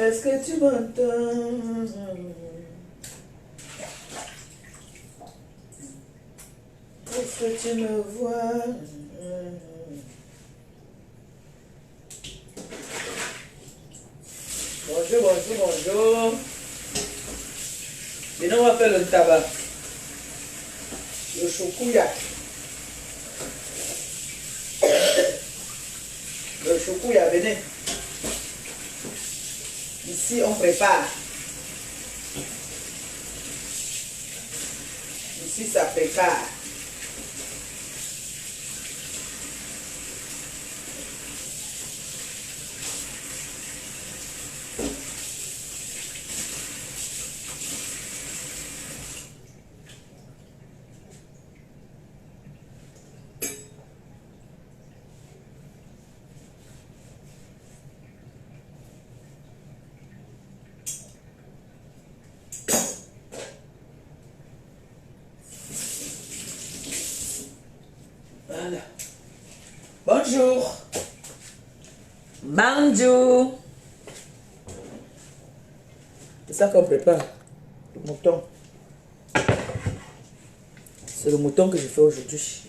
Est-ce que tu m'entends? Est-ce que tu me vois? Bonjour, bonjour, bonjour. Maintenant, on va faire le tabac. Le choukouya. Le choukouya, venez. Ici, on prépare. Ici, ça prépare. Voilà. Bonjour. Bonjour. C'est ça qu'on prépare. Le mouton. C'est le mouton que je fais aujourd'hui.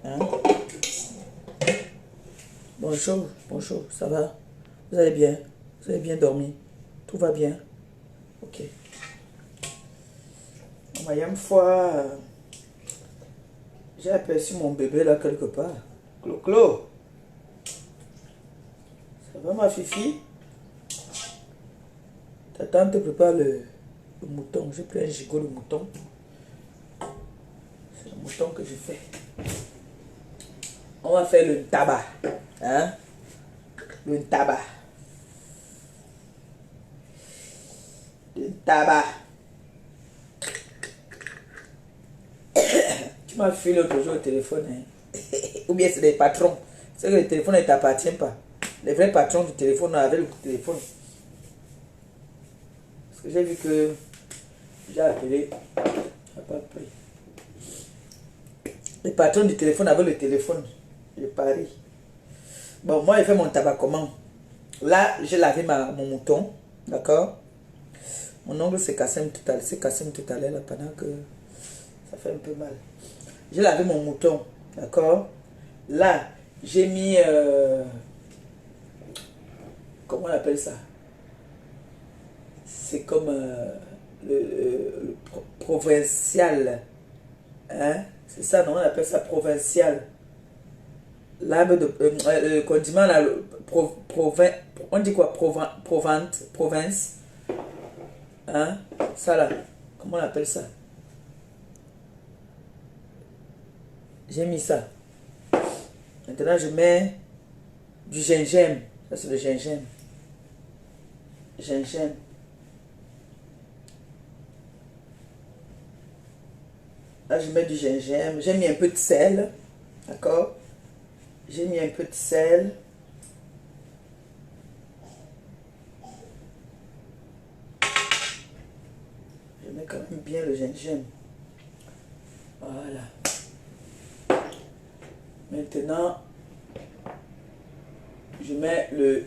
Hein? Bonjour, bonjour, ça va? Vous allez bien? Vous avez bien dormi? Tout va bien? Ok. Une fois, j'ai aperçu mon bébé là quelque part. Clo-Clo. Ça va ma fifi? Ta tante prépare le mouton. J'ai pris un gigot de mouton. C'est le mouton que je fais. On va faire le tabac. Hein? Le tabac. Le tabac. Tu m'as fait l'autre jour au téléphone. Hein? Ou bien c'est des patrons. C'est que le téléphone ne t'appartient pas. Les vrais patrons du téléphone avaient le téléphone. Parce que j'ai vu que j'ai appelé. Pas pris. Les patrons du téléphone avaient le téléphone. Je parie. Bon, moi, je fais mon tabac comment? Là, j'ai lavé mon mouton. D'accord? Mon ongle s'est cassé tout à l'heure pendant que ça fait un peu mal. J'ai lavé mon mouton. D'accord? Là, j'ai mis... comment on appelle ça? C'est comme le provincial. Hein? C'est ça, non? On appelle ça provincial. L'arbre de... le condiment, là, on dit quoi? Province. Hein? Ça, là. Comment on appelle ça? J'ai mis ça. Maintenant, je mets du gingembre. Ça, c'est le gingembre. Gingembre. Là, je mets du gingembre. J'ai mis un peu de sel. D'accord? J'ai mis un peu de sel. Je mets quand même bien le gingembre. Voilà. Maintenant, je mets le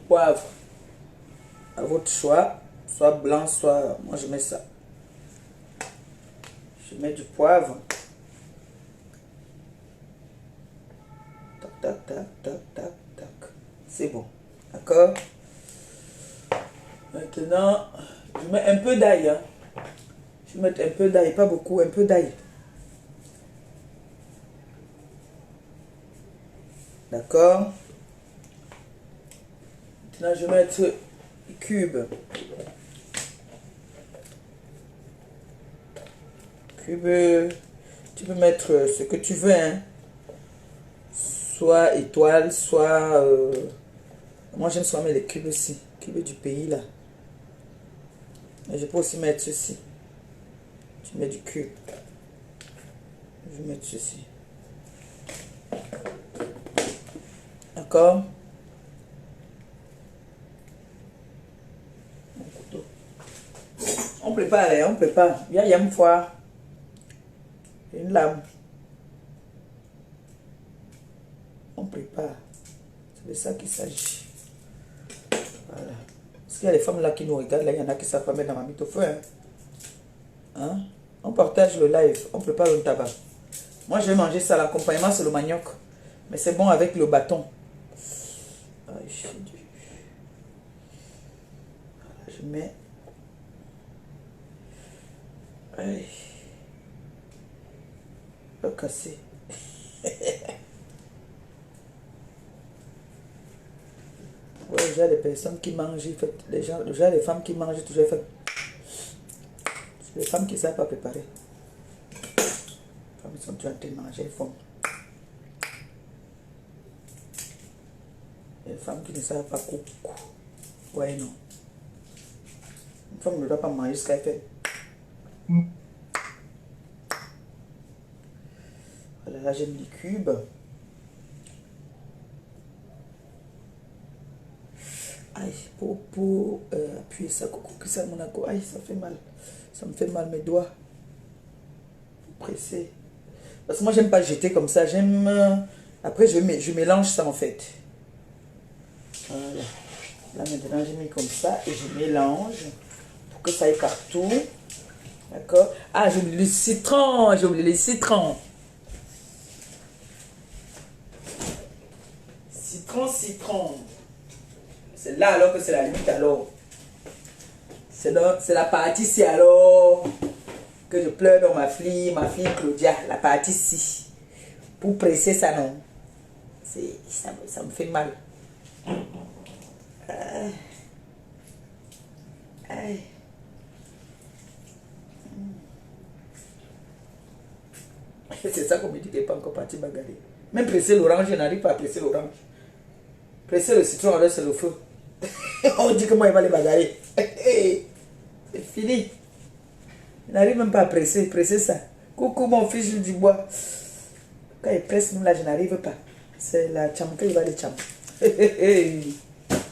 poivre à votre choix, soit blanc, soit... Moi, je mets ça. Je mets du poivre. Tac, tac, tac, tac, tac, tac. C'est bon. D'accord? Maintenant, je mets un peu d'ail. Hein. Je vais mettre un peu d'ail, pas beaucoup, un peu d'ail. D'accord? Maintenant, je vais mettre les cubes. Tu peux mettre ce que tu veux. Hein. Soit étoile, soit... moi, j'aime souvent mettre les cubes aussi. Cubes du pays, là. Mais je peux aussi mettre ceci. Tu mets du cube. Je vais mettre ceci. D'accord? Mon couteau. On prépare, hein, on prépare. Viens, il y a une fois. Une lame. On prépare. C'est de ça qu'il s'agit. Voilà. Parce qu'il y a les femmes là qui nous regardent, là, il y en a qui savent pas mettre dans ma mythe au feu. Hein? On partage le live, on prépare le tabac. Moi, je vais manger ça. L'accompagnement, c'est le manioc. Mais c'est bon avec le bâton. Je mets... Aïe. Le casser. Ouais, j'ai des personnes qui mangent, les gens, j'ai des femmes qui mangent, toujours fait. C'est les femmes qui ne savent pas préparer. Les femmes sont toujours en train de manger, elles font. Les femmes qui ne savent pas couper. Ouais, non. Une femme ne doit pas manger ce qu'elle fait. Voilà, là j'ai mis les cubes. Aïe, pour appuyer ça, ça, aïe, ça fait mal. Ça me fait mal mes doigts. Pour presser. Parce que moi, j'aime pas jeter comme ça. J'aime... Après, je mélange ça, en fait. Voilà. Là, maintenant, j'ai mis comme ça et je mélange pour que ça aille partout. D'accord? Ah, j'ai oublié le citron. J'ai oublié les citrons. Citron. C'est là alors que c'est la limite alors. C'est la partie ci alors que je pleure dans ma fille Claudia, la partie ci. Pour presser ça non. Ça me fait mal. Aïe. C'est ça qu'on me dit qu'elle n'est pas encore partie bagarrer. Même presser l'orange, je n'arrive pas à presser l'orange. Presser le citron alors c'est le feu. On dit que moi il va les bagarrer. C'est fini. Il n'arrive même pas à presser ça. Coucou mon fils du bois. Quand il presse nous là, je n'arrive pas. C'est la chamka, il va les cham.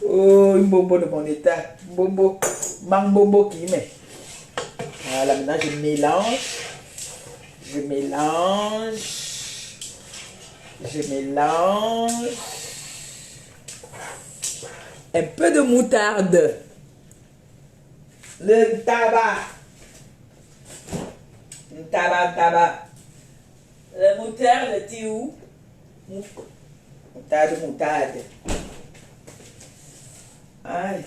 Oh, une bombo de mon état. Bombo. Mang bombo qui met. Voilà, maintenant je mélange. Je mélange. Un peu de moutarde. Le tabac. Tabac. Le moutarde, tu où? Moutarde. Aïe.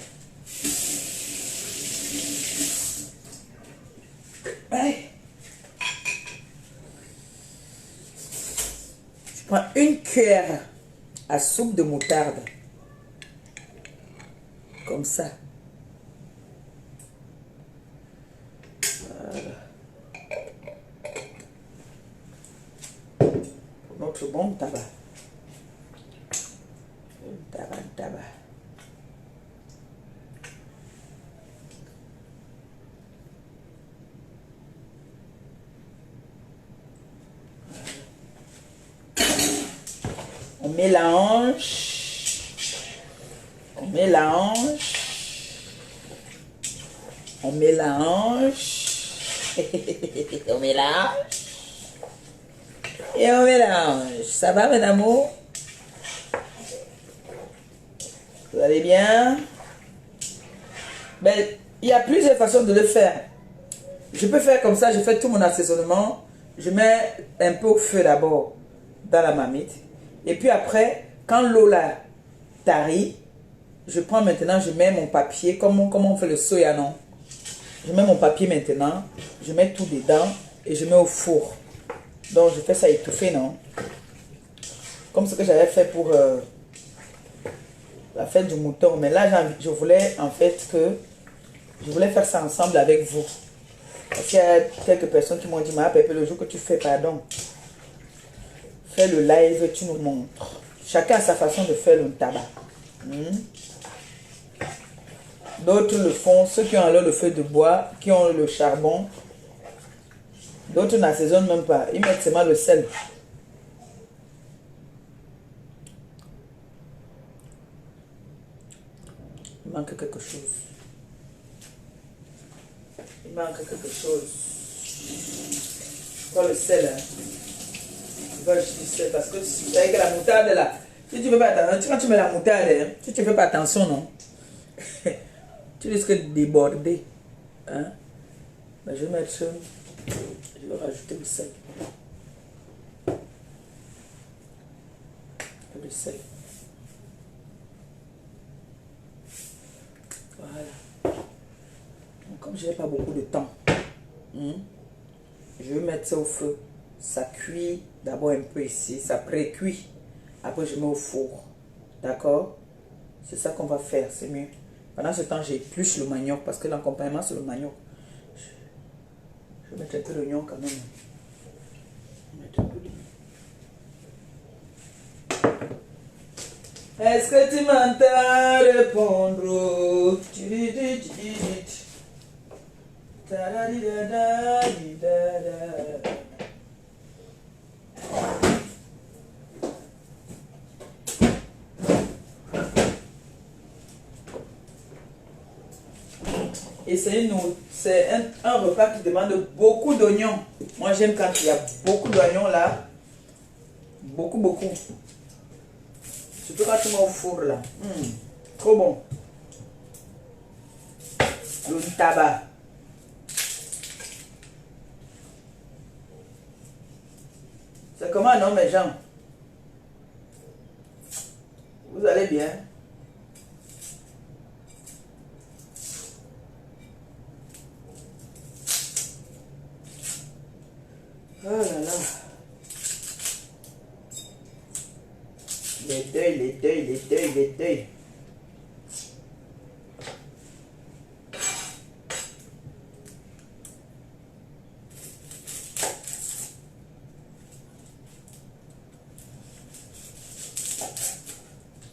Je prends une cuillère à soupe de moutarde. Comme ça. Voilà. Pour notre bon tabac. Tabac. On mélange. Ça va, mon amour? Vous allez bien? Ben, il y a plusieurs façons de le faire. Je peux faire comme ça, je fais tout mon assaisonnement. Je mets un peu au feu d'abord dans la marmite. Et puis après, quand l'eau là tarit, je prends maintenant, je mets mon papier, comme on fait le soya, non? Je mets mon papier maintenant, je mets tout dedans et je mets au four. Donc je fais ça étouffer, non? Comme ce que j'avais fait pour la fête du mouton. Mais là, je voulais en fait je voulais faire ça ensemble avec vous. Parce qu'il y a quelques personnes qui m'ont dit, ma Pépé, le jour que tu fais, pardon, fais le live, tu nous montres. Chacun a sa façon de faire le tabac. D'autres le font, ceux qui ont alors le feu de bois, qui ont le charbon. D'autres n'assaisonnent même pas. Ils mettent seulement le sel. Il manque quelque chose. Je crois le sel. Hein. Je vois le sel parce que tu sais que la moutarde là, si tu ne fais pas attention, quand tu mets la moutarde, si tu ne fais pas attention, non? Tu risques de déborder. Hein? Ben, je vais mettre... Je vais rajouter le sel. Le sel. Voilà. Donc, comme je n'ai pas beaucoup de temps, je vais mettre ça au feu. Ça cuit d'abord un peu ici. Ça pré-cuit. Après, je mets au four. D'accord? C'est ça qu'on va faire. C'est mieux. Pendant ce temps, j'épluche le manioc parce que l'accompagnement, c'est le manioc. Je vais mettre un peu d'oignon quand même. Est-ce que tu m'entends répondre? Et c'est un repas qui demande beaucoup d'oignons. Moi, j'aime quand il y a beaucoup d'oignons là. Beaucoup. Surtout quand tu mets au four là. Trop bon. Le tabac. C'est comment, non, mes gens? Vous allez bien? Oh là là. Les deuils.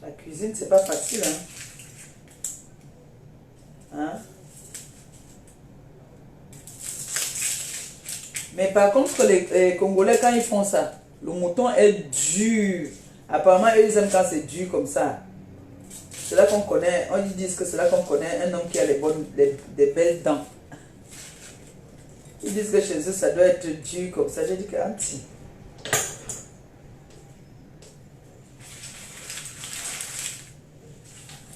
La cuisine, c'est pas facile, hein? Mais par contre, les Congolais, quand ils font ça, le mouton est dur. Apparemment, eux, ils aiment quand c'est dur comme ça. C'est là qu'on connaît, ils disent que c'est là qu'on connaît un homme qui a des belles dents. Ils disent que chez eux, ça doit être dur comme ça. J'ai dit que anti.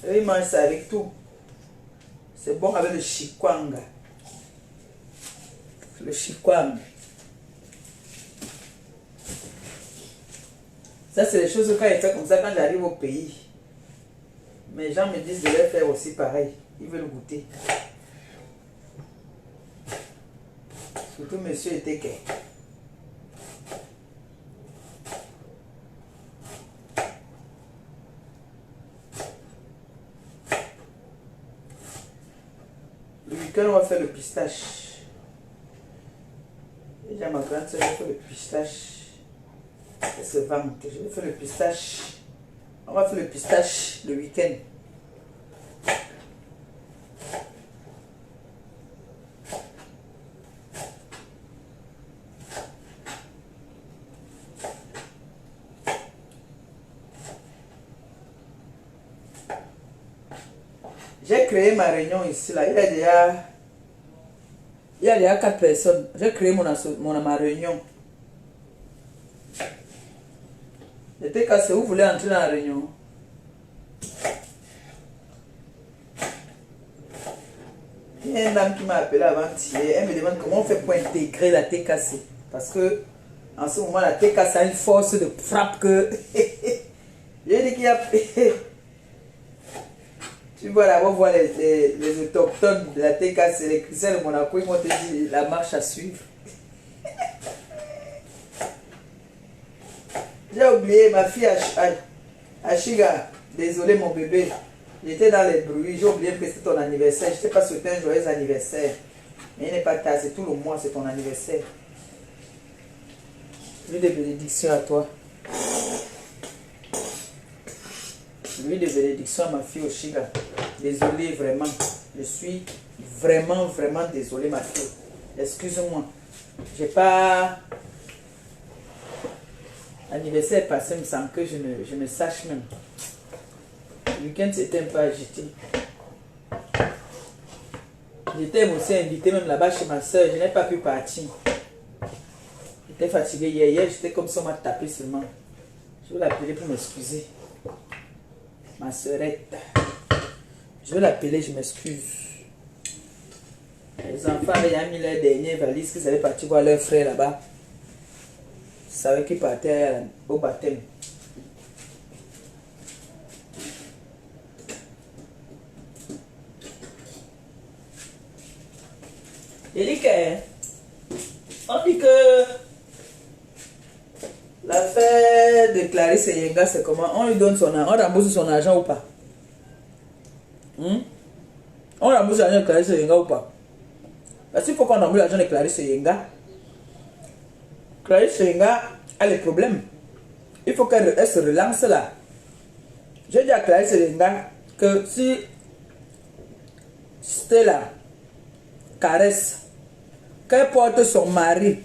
Eux, ils mangent ça avec tout. C'est bon avec le chikwanga. Le chikwanga. Ça, c'est les choses quand ils font comme ça quand j'arrive au pays. Mes gens me disent de les faire aussi pareil. Ils veulent goûter. Surtout monsieur Eteke. Le week-end, on va faire le pistache. Déjà, ma grande soeur, je vais faire le pistache. Elle se vante. Je vais faire le pistache. On va faire le pistache le week-end. J'ai créé ma réunion ici, là. Il y a déjà 4 personnes. J'ai créé ma réunion. J'étais cassé, vous voulez entrer dans la réunion? Il y a une dame qui m'a appelé avant-hier. Elle me demande comment on fait pour intégrer la TKC. Parce que en ce moment, la TKC a une force de frappe que. J'ai dit qu'il y a. Tu vas d'abord voir les autochtones de la TKC, les chrétiens de Monaco, ils vont te dire la marche à suivre. J'ai oublié ma fille Ashiga. Désolé mon bébé. J'étais dans les bruits. J'ai oublié que c'était ton anniversaire. Je t'ai pas souhaité un joyeux anniversaire. Mais il n'est pas tard. C'est tout le mois. C'est ton anniversaire. Lui de bénédiction à toi. Lui de bénédiction à ma fille Oshiga. Désolé vraiment. Je suis vraiment désolé ma fille. Excuse-moi. J'ai pas... L'anniversaire passé, il me semble que je ne sache même. Le week-end, c'était un peu agité. J'étais aussi invité même là-bas chez ma soeur. Je n'ai pas pu partir. J'étais fatigué hier. Hier, j'étais comme ça, on m'a tapé seulement. Je vais l'appeler pour m'excuser. Ma soeurette. Je vais l'appeler, je m'excuse. Les enfants avaient mis leur dernière valise qu'ils allaient partir voir leur frère là-bas. Ils savaient qu'ils partaient au baptême. Eric, on dit que l'affaire de Clarisse Yenga, c'est comment? On lui donne son argent, on rembourse son argent ou pas? On rembourse l'argent de Clarisse Yenga ou pas? Parce qu'il faut qu'on rembourse l'argent de Clarisse Yenga. Clarisse Yenga a les problèmes. Il faut qu'elle se relance là. J'ai dit à Clarisse Yenga que si Stella caresse, qu'elle porte son mari,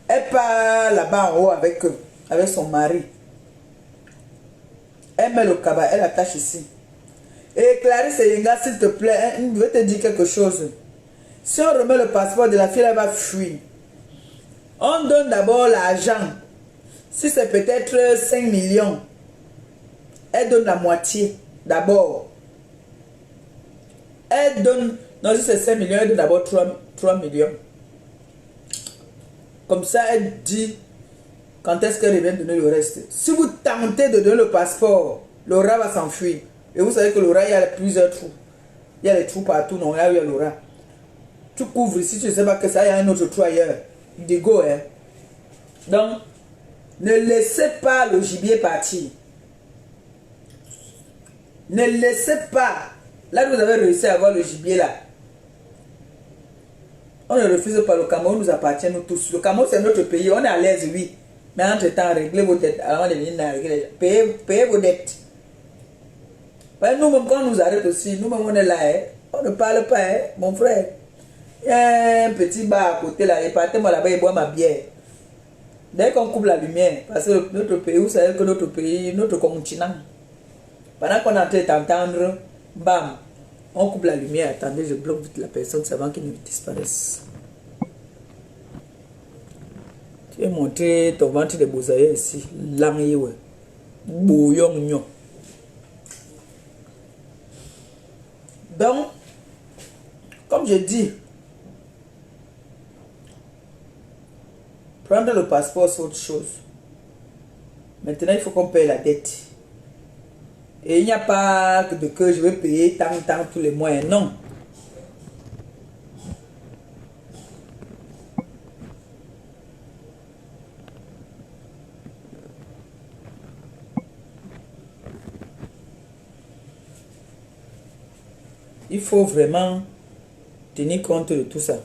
elle part là-bas en haut avec son mari. Elle met le cabas, elle attache ici. Et Clarisse Yenga, s'il te plaît, je vais te dire quelque chose. Si on remet le passeport de la fille, elle va fuir. On donne d'abord l'argent. Si c'est peut-être 5 millions, elle donne la moitié d'abord. Elle donne, non, si c'est 5 millions, elle donne d'abord 3 millions. Comme ça, elle dit quand est-ce qu'elle revient donner le reste. Si vous tentez de donner le passeport, Laura va s'enfuir. Et vous savez que Laura, il y a plusieurs trous. Il y a les trous partout, non, là où il y a Laura. Tu couvres ici, tu ne sais pas que ça, il y a un autre trou ailleurs. Digo, hein. Donc, ne laissez pas le gibier partir. Ne laissez pas. Là, vous avez réussi à avoir le gibier là. On ne refuse pas, le Cameroun nous appartient nous tous. Le Cameroun c'est notre pays, on est à l'aise, oui. Mais entre-temps, réglez vos dettes avant de venir régler. Payez vos dettes. Nous-mêmes, quand on nous arrête aussi, nous-mêmes on est là, hein. On ne parle pas, hein, mon frère. Il y a un petit bar à côté là, partez-moi là-bas et bois ma bière. Dès qu'on coupe la lumière, parce que notre pays, vous savez que notre pays, notre continent, pendant qu'on est en train d'entendre, bam, on coupe la lumière. Attendez, je bloque vite la personne avant qu'il ne disparaisse. Tu vas montrer ton ventre de boussaïe ici. Langé, ouais. Bouillon, nyon. Donc, comme je dis, prendre le passeport, c'est autre chose. Maintenant, il faut qu'on paye la dette. Et il n'y a pas de que je vais payer tant tous les mois. Non. Il faut vraiment tenir compte de tout ça.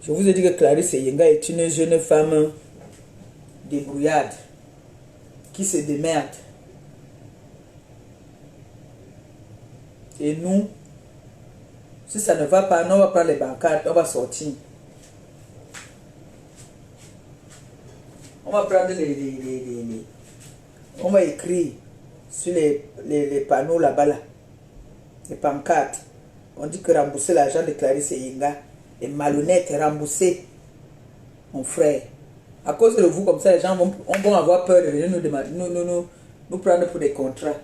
Je vous ai dit que Clarisse Yenga est une jeune femme débrouillarde, qui se démerde. Et nous, si ça ne va pas, nous on va prendre les bancards, on va sortir. On va prendre on va écrire sur les panneaux là-bas, là, les pancartes. On dit que rembourser l'argent de Clarisse Yenga est malhonnête, remboursé, mon frère. À cause de vous, comme ça, les gens vont avoir peur de venir nous prendre pour des contrats.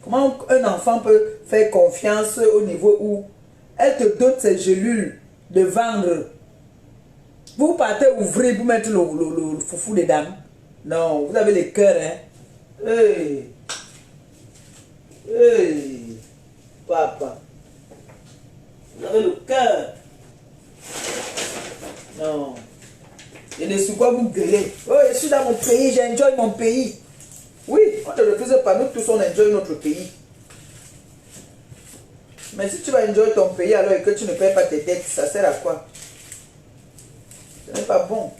Comment un enfant peut faire confiance au niveau où elle te donne ses gélules de vendre? Vous partez ouvrir pour mettre le foufou dedans. Non, vous avez le cœur, hein. Hey. Hey. Papa. Vous avez le cœur. Non. Et de sur quoi vous gueulez? Oh, je suis dans mon pays, j'enjoy mon pays. Oui, on ne refuse pas, nous tous on enjoy notre pays. Mais si tu vas enjoy ton pays alors et que tu ne payes pas tes dettes, ça sert à quoi? Ce n'est pas bon.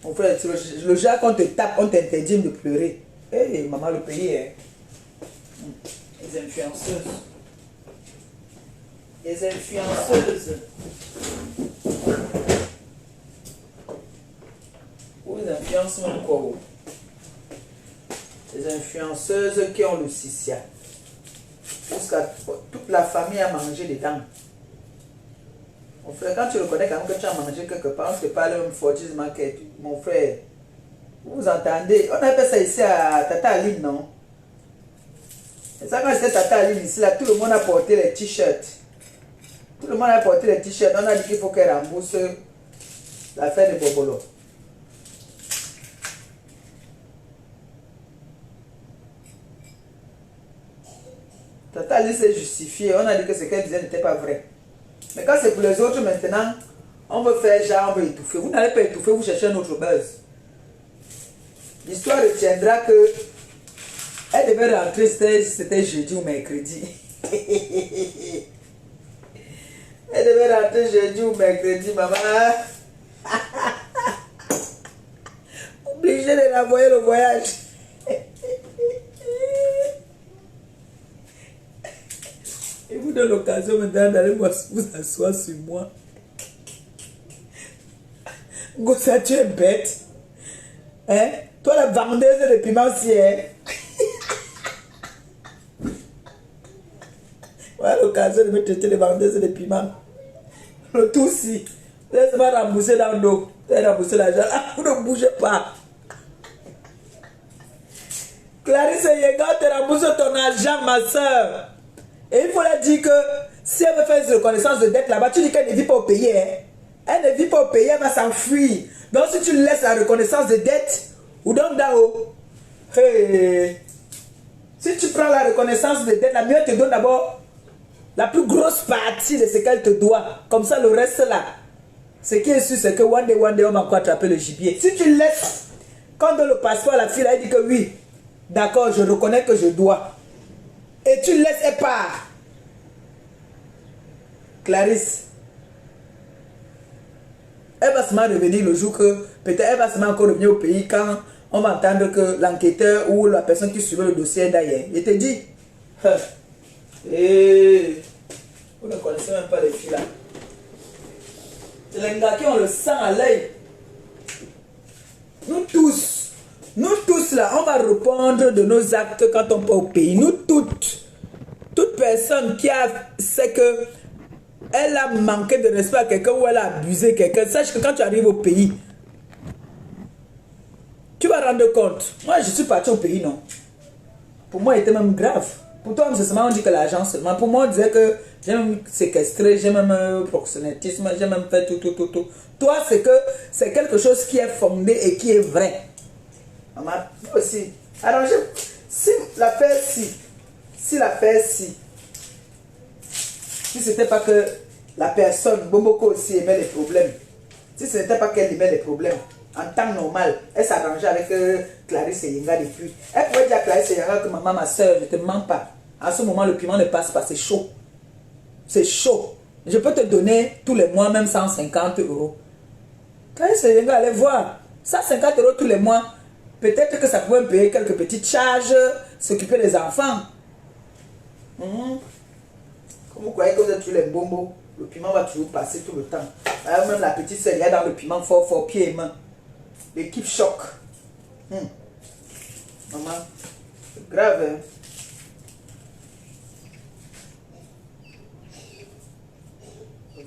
Mon frère, le genre qu'on te tape, on t'interdit de pleurer. Hé, hey, maman, le pays, hein. Les influenceuses. Les influenceuses. Ou les influenceuses quoi? Les influenceuses qui ont le sissia. Jusqu'à toute la famille a mangé dedans. Mon frère, quand tu reconnais quand même que tu as mangé quelque part, on te parle même Fortis Market. Mon frère, Vous entendez? On appelle ça ici à Tata Aline, non? Et ça, quand c'était Tata Aline ici, là, tout le monde a porté les t-shirts. Tout le monde a porté les t-shirts. On a dit qu'il faut qu'elle rembourse l'affaire de Bobolo. Tata Aline s'est justifiée. On a dit que ce qu'elle disait n'était pas vrai. Mais quand c'est pour les autres maintenant, on veut faire genre, on veut étouffer. Vous n'allez pas étouffer, vous cherchez un autre buzz. L'histoire retiendra que elle devait rentrer, c'était jeudi ou mercredi. Elle devait rentrer jeudi ou mercredi, maman. Obligé de l'envoyer le voyage. Et vous donne l'occasion maintenant d'aller vous asseoir sur moi. Gossa, tu es bête. Hein? Toi, la vendeuse de piment aussi, hein? Voilà l'occasion de me traiter de vendeuse de piment. Le tout si. Laisse-moi rembourser dans le dos. Rembourser l'argent. Ah, vous ne bougez pas. Clarisse Yenga te rembourse ton argent, ma soeur. Et il faut leur dire que si elle veut faire une reconnaissance de dette là-bas, tu dis qu'elle ne vit pas au pays. Hein? Elle ne vit pas au pays, elle va s'enfuir. Donc si tu laisses la reconnaissance de dette, ou donc là-haut, hey, si tu prends la reconnaissance de dette, la mieux te donne d'abord la plus grosse partie de ce qu'elle te doit. Comme ça, le reste là, ce qui est sûr, c'est que one day, on va encore attraper le gibier. Si tu laisses, quand dans le passeport, la fille, elle dit que oui, d'accord, je reconnais que je dois. Et tu laisses, elle part. Clarisse, elle va seulement revenir le jour que, peut-être elle va seulement encore revenir au pays quand on va entendre que l'enquêteur ou la personne qui suivait le dossier est d'ailleurs. Il te dit, et vous ne connaissez même pas les filles là. C'est les gars qui ont le sang à l'œil. Nous tous là, on va répondre de nos actes quand on part au pays. Nous toutes. Toute personne qui sait que elle a manqué de respect à quelqu'un ou elle a abusé quelqu'un, sache que quand tu arrives au pays, tu vas rendre compte. Moi, je suis parti au pays, non. Pour moi, il était même grave. Pour toi, c'est seulement on dit que l'argent seulement. Pour moi, on disait que j'ai même séquestré, j'ai même proxénétisme, j'ai même fait tout. Toi, c'est que c'est quelque chose qui est fondé et qui est vrai. Maman, aussi. Alors, si l'affaire si c'était pas que la personne, Bomboko aussi aimait les problèmes, si ce n'était pas qu'elle aimait les problèmes, en temps normal, elle s'arrangeait avec Clarisse et Yenga depuis. Elle pouvait dire à Clarisse et Yenga que maman, ma soeur, je ne te mens pas. En ce moment, le piment ne passe pas, c'est chaud. C'est chaud. Je peux te donner tous les mois même 150 euros. Clarisse et Yenga, allez voir. 150 euros tous les mois. Peut-être que ça pouvait me payer quelques petites charges, s'occuper des enfants. Comme vous croyez que vous êtes tous les bombos, le piment va toujours passer tout le temps. Alors même la petite sœur, il y a dans le piment fort, pied et main. L'équipe choc. Maman, c'est grave, hein?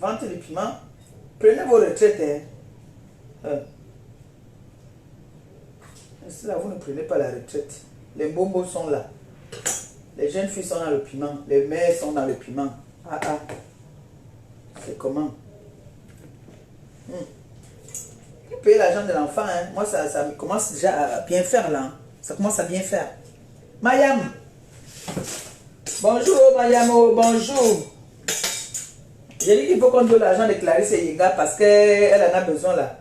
Vente le piment, prenez vos retraites, hein? Si là, vous ne prenez pas la retraite, les bombos sont là. Les jeunes filles sont dans le piment. Les mères sont dans le piment. C'est comment? Vous payez l'argent de l'enfant. Hein? Moi, ça commence déjà à bien faire là. Ça commence à bien faire. Mayam. Bonjour, Mayamo. Bonjour. J'ai dit qu'il faut qu'on donne l'argent de Clarisse et Yenga parce qu'elle en a besoin là.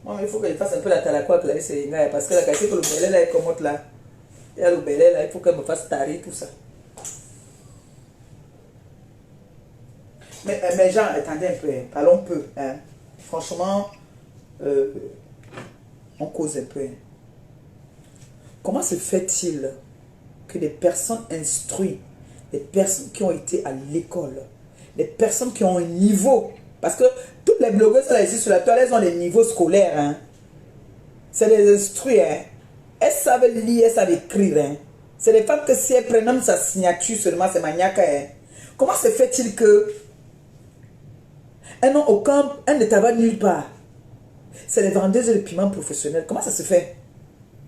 Moi, il faut que je fasse un peu la talakwa à Clarisse et Yenga parce que la qualité que le belé là est commode là. Il y a le belé là, il faut qu'elle me fasse tarer tout ça. Mais gens, attendez un peu, hein. Parlons peu. Hein. Franchement, on cause un peu. Hein. Comment se fait-il que des personnes instruites, des personnes qui ont été à l'école, des personnes qui ont un niveau, parce que toutes les blogueuses là ici sur la toile, elles ont des niveaux scolaires. Hein. C'est des instruits. Hein. Elles savent lire, elles savent écrire. Hein. C'est des femmes que si elles prennent sa signature seulement, c'est maniaque. Hein. Comment se fait-il que elles n'ont aucun, elles ne travaillent nulle part? C'est les vendeuses de piments professionnels. Comment ça se fait?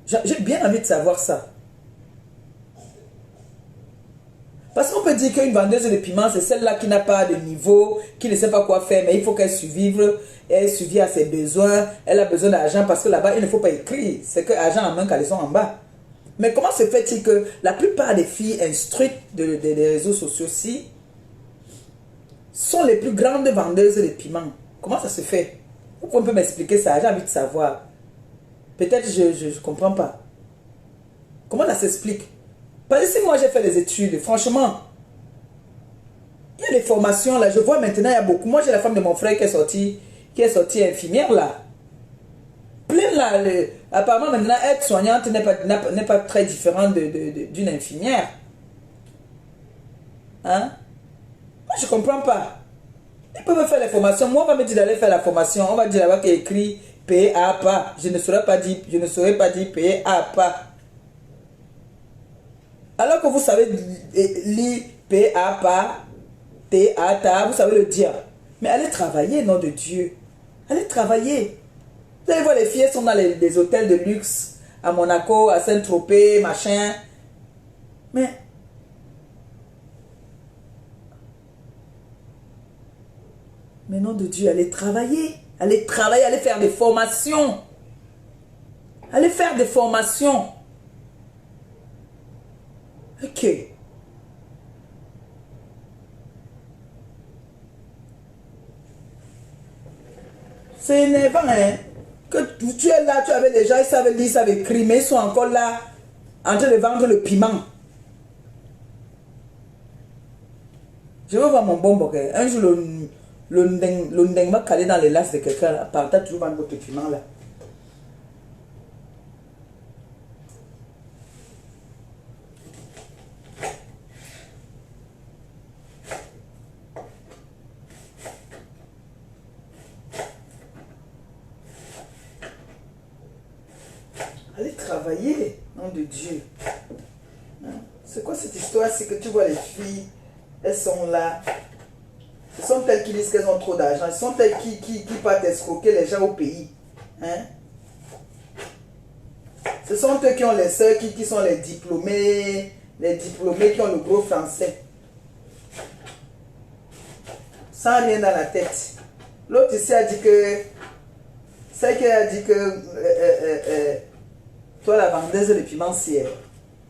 J'ai bien envie de savoir ça. Parce qu'on peut dire qu'une vendeuse de piments, c'est celle-là qui n'a pas de niveau, qui ne sait pas quoi faire, mais il faut qu'elle survive, elle survit à ses besoins, elle a besoin d'argent, parce que là-bas, il ne faut pas écrire. C'est que argent en main, caleçon en bas. Mais comment se fait-il que la plupart des filles instruites des réseaux sociaux-ci sont les plus grandes vendeuses de piments? Comment ça se fait? Vous pouvez un peu m'expliquer ça? J'ai envie de savoir. Peut-être je ne comprends pas. Comment ça s'explique? Parce que si moi j'ai fait des études, franchement, il y a des formations là, je vois maintenant, il y a beaucoup. Moi j'ai la femme de mon frère qui est sortie infirmière là. Plein là, apparemment maintenant être soignante n'est pas très différente d'une infirmière. Hein? Moi je comprends pas. Ils peuvent faire les formations. Moi on va me dire d'aller faire la formation. On va dire là-bas qu'il y a écrit payer à pas. Je ne saurais pas dire payer à pas. Alors que vous savez lire P-A, pas, T-A, ta, vous savez le dire. Mais allez travailler, nom de Dieu. Allez travailler. Vous allez voir, les filles sont dans les hôtels de luxe, à Monaco, à Saint-Tropez, machin. Mais nom de Dieu, allez travailler. Allez travailler, allez faire des formations. Allez faire des formations. Ok. C'est énervant, hein. Que tu es là, tu avais les gens, ils savent lire, ils savent écrire, mais ils sont encore là, en train de vendre le piment. Je veux voir mon bonbon. Un jour, le ndeng m'a calé dans les lasses de quelqu'un, là. Partant toujours vendre votre piment, là. Allez travailler, nom de Dieu. Hein? C'est quoi cette histoire? C'est que tu vois les filles, elles sont là. Ce sont elles qui disent qu'elles ont trop d'argent. Ce sont elles qui partent escroquer les gens au pays. Hein? Ce sont eux qui ont les sœurs, qui sont les diplômés qui ont le gros français. Sans rien dans la tête. L'autre ici a dit que... C'est qu'elle a dit que... toi, la vendeuse de piment ciel.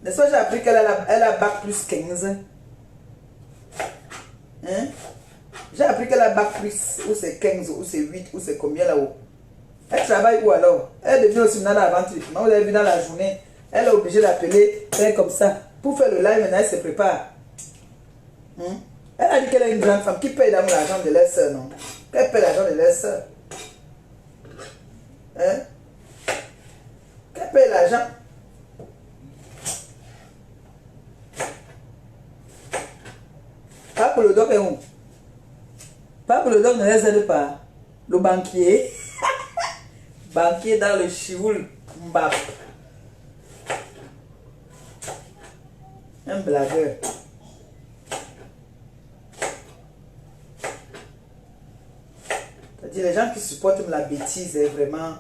N'est-ce pas, j'ai appris qu'elle a bac plus 15. Hein? J'ai appris qu'elle a bac plus, ou c'est 15, ou c'est 8, ou c'est combien là-haut. Elle travaille où alors? Elle devient aussi dans la vente de piment. Vous avez vu dans la journée, elle est obligée d'appeler, faire comme ça. Pour faire le live, maintenant, elle se prépare. Hein? Elle a dit qu'elle est une grande femme qui paye l'argent de leur soeur, non? Qu'elle paye l'argent de leur soeur. Hein? Qu'elle paye l'argent. Pas pour le doc et où? Pas pour le doc ne les aide pas. Le banquier. Banquier dans le chivoul Mbap. Un blagueur. C'est-à-dire les gens qui supportent la bêtise, est vraiment...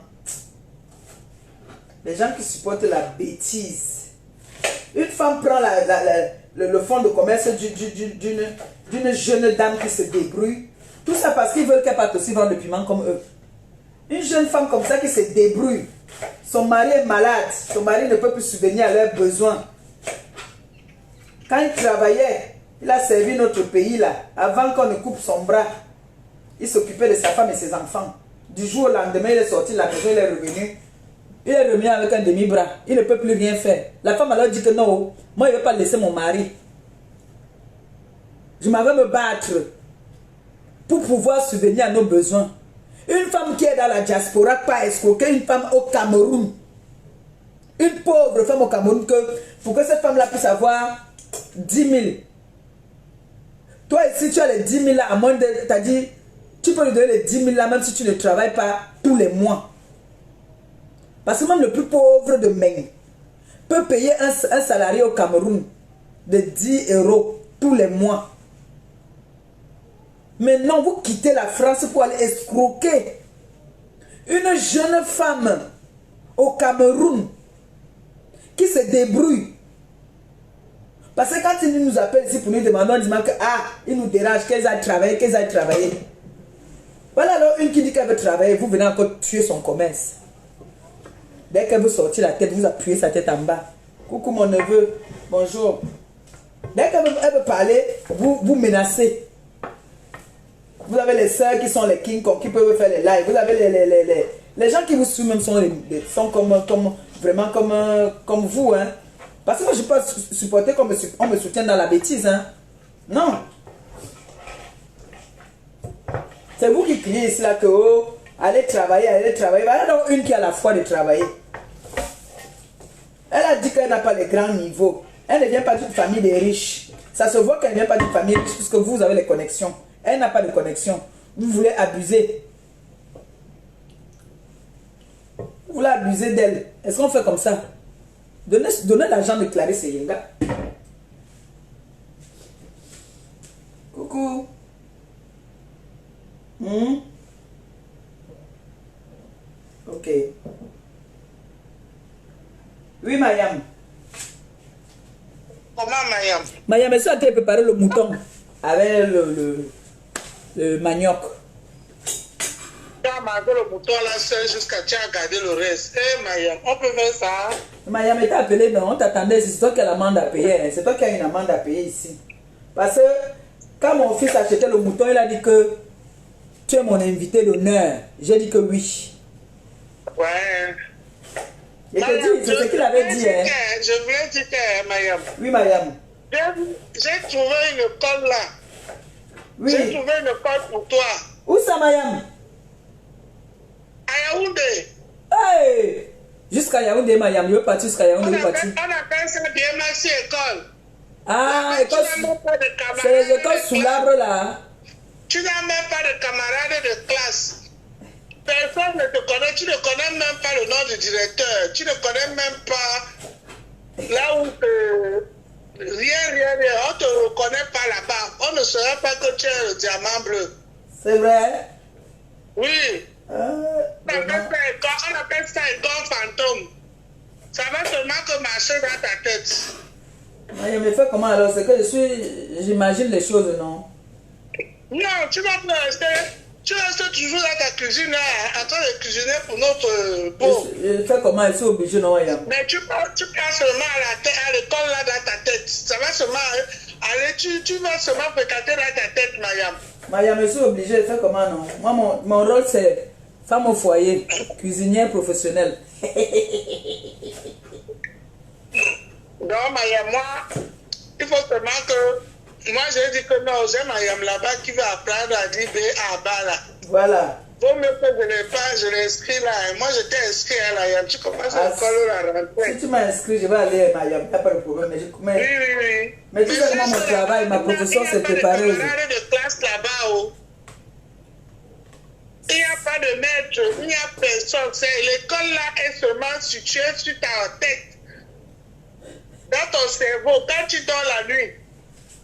Les gens qui supportent la bêtise. Une femme prend le fonds de commerce d'une jeune dame qui se débrouille. Tout ça parce qu'ils veulent qu'elle parte aussi vendre le piment comme eux. Une jeune femme comme ça qui se débrouille. Son mari est malade. Son mari ne peut plus subvenir à leurs besoins. Quand il travaillait, il a servi notre pays là. Avant qu'on ne coupe son bras, il s'occupait de sa femme et ses enfants. Du jour au lendemain, il est sorti de la maison, il est revenu. Il est revenu avec un demi-bras. Il ne peut plus rien faire. La femme alors dit que non, moi je ne vais pas laisser mon mari. Je m'en vais me battre pour pouvoir subvenir à nos besoins. Une femme qui est dans la diaspora, pas escroquer une femme au Cameroun. Une pauvre femme au Cameroun, pour que cette femme-là puisse avoir 10 000. Toi ici, tu as les 10 000 là, à moins de... T'as dit, tu peux lui donner les 10 000 là, même si tu ne travailles pas tous les mois. Parce que même le plus pauvre de Meng peut payer un salarié au Cameroun de 10 € tous les mois. Mais non, vous quittez la France pour aller escroquer Une jeune femme au Cameroun qui se débrouille. Parce que quand ils nous appellent ici pour nous demander, on dit que il nous dérange, qu'elles aillent travailler, qu'elles aillent travailler. Voilà alors une qui dit qu'elle veut travailler, vous venez encore tuer son commerce. Dès qu'elle veut sortir la tête, vous appuyez sa tête en bas. Coucou mon neveu, bonjour. Dès qu'elle veut parler, vous menacez. Vous avez les sœurs qui sont les King Kong, qui peuvent faire les lives. Vous avez les gens qui vous suivent même sont vraiment comme vous. Hein. Parce que moi je ne peux pas supporter qu'on me soutienne dans la bêtise. Hein. Non. C'est vous qui criez ici là que allez travailler, allez travailler. Voilà donc une qui a la foi de travailler. Elle a dit qu'elle n'a pas les grands niveaux. Elle ne vient pas d'une famille de riches. Ça se voit qu'elle ne vient pas d'une famille riche puisque vous avez les connexions. Elle n'a pas de connexion. Vous voulez abuser. Vous voulez abuser d'elle. Est-ce qu'on fait comme ça? Donnez l'argent de Clarisse et Yenga. Coucou. Ok. Oui, Mayam. Comment, Mayam? Mayam, est-ce que tu as préparé le mouton avec le manioc? Tu as mangé le mouton là seul jusqu'à tu as gardé le reste. Eh, Mayam, on peut faire ça? Mayam était appelé, non? On t'attendait, c'est toi qui as l'amende à payer. C'est toi qui as une amende à payer ici. Parce que quand mon fils achetait le mouton, il a dit que tu es mon invité d'honneur. J'ai dit que oui. Ouais. Il te dit, c'est ce qu'il avait dit. Hein. Je voulais dire que, Mayam. Oui, Mayam. J'ai trouvé une colle là. Oui. J'ai trouvé une colle pour toi. Où ça, Mayam? À Yaoundé. Hey! Jusqu'à Yaoundé, Mayam. Je veux partir jusqu'à Yaoundé. On appelle ça bien Maxi École. Ah, école. C'est les écoles sous l'arbre là. Tu n'as même pas de camarades de classe. Personne ne te connaît, tu ne connais même pas le nom du directeur, tu ne connais même pas là où rien, on ne te reconnaît pas là-bas. On ne saurait pas que tu es le diamant bleu. C'est vrai? Oui. On appelle ça école fantôme. Ça va seulement que marcher dans ta tête. Mais fais comment alors? C'est que j'imagine les choses, non? Non, tu vas pas rester. Tu restes toujours dans ta cuisine là, en train de cuisiner pour notre beau. Je fais comment? Je suis obligé, non, Mayam? Mais tu passes seulement à l'école là dans ta tête. Ça va seulement aller, tu vas seulement fréquenter dans ta tête, Mayam. Mayam, je suis obligé, fais comment, non? Moi, mon rôle c'est femme au foyer, cuisinière professionnelle. Non, Mayam, moi, il faut seulement que. Moi, j'ai dit que non, j'ai Mayam là-bas qui va apprendre à dire B à bas là. Voilà. Vaut mieux que je l'ai inscrit là. Moi, j'étais inscrit à Mayam. Tu commences à l'école à la rentrée. Si tu m'as inscrit, je vais aller à Mayam. Il n'y a pas de problème. Oui. Mais tu sais comment mon travail, ma profession s'est préparée. Il n'y a pas de classe là-bas. Oh. Il n'y a pas de maître. Il n'y a personne. L'école là est seulement située sur ta tête. Dans ton cerveau. Quand tu dors la nuit,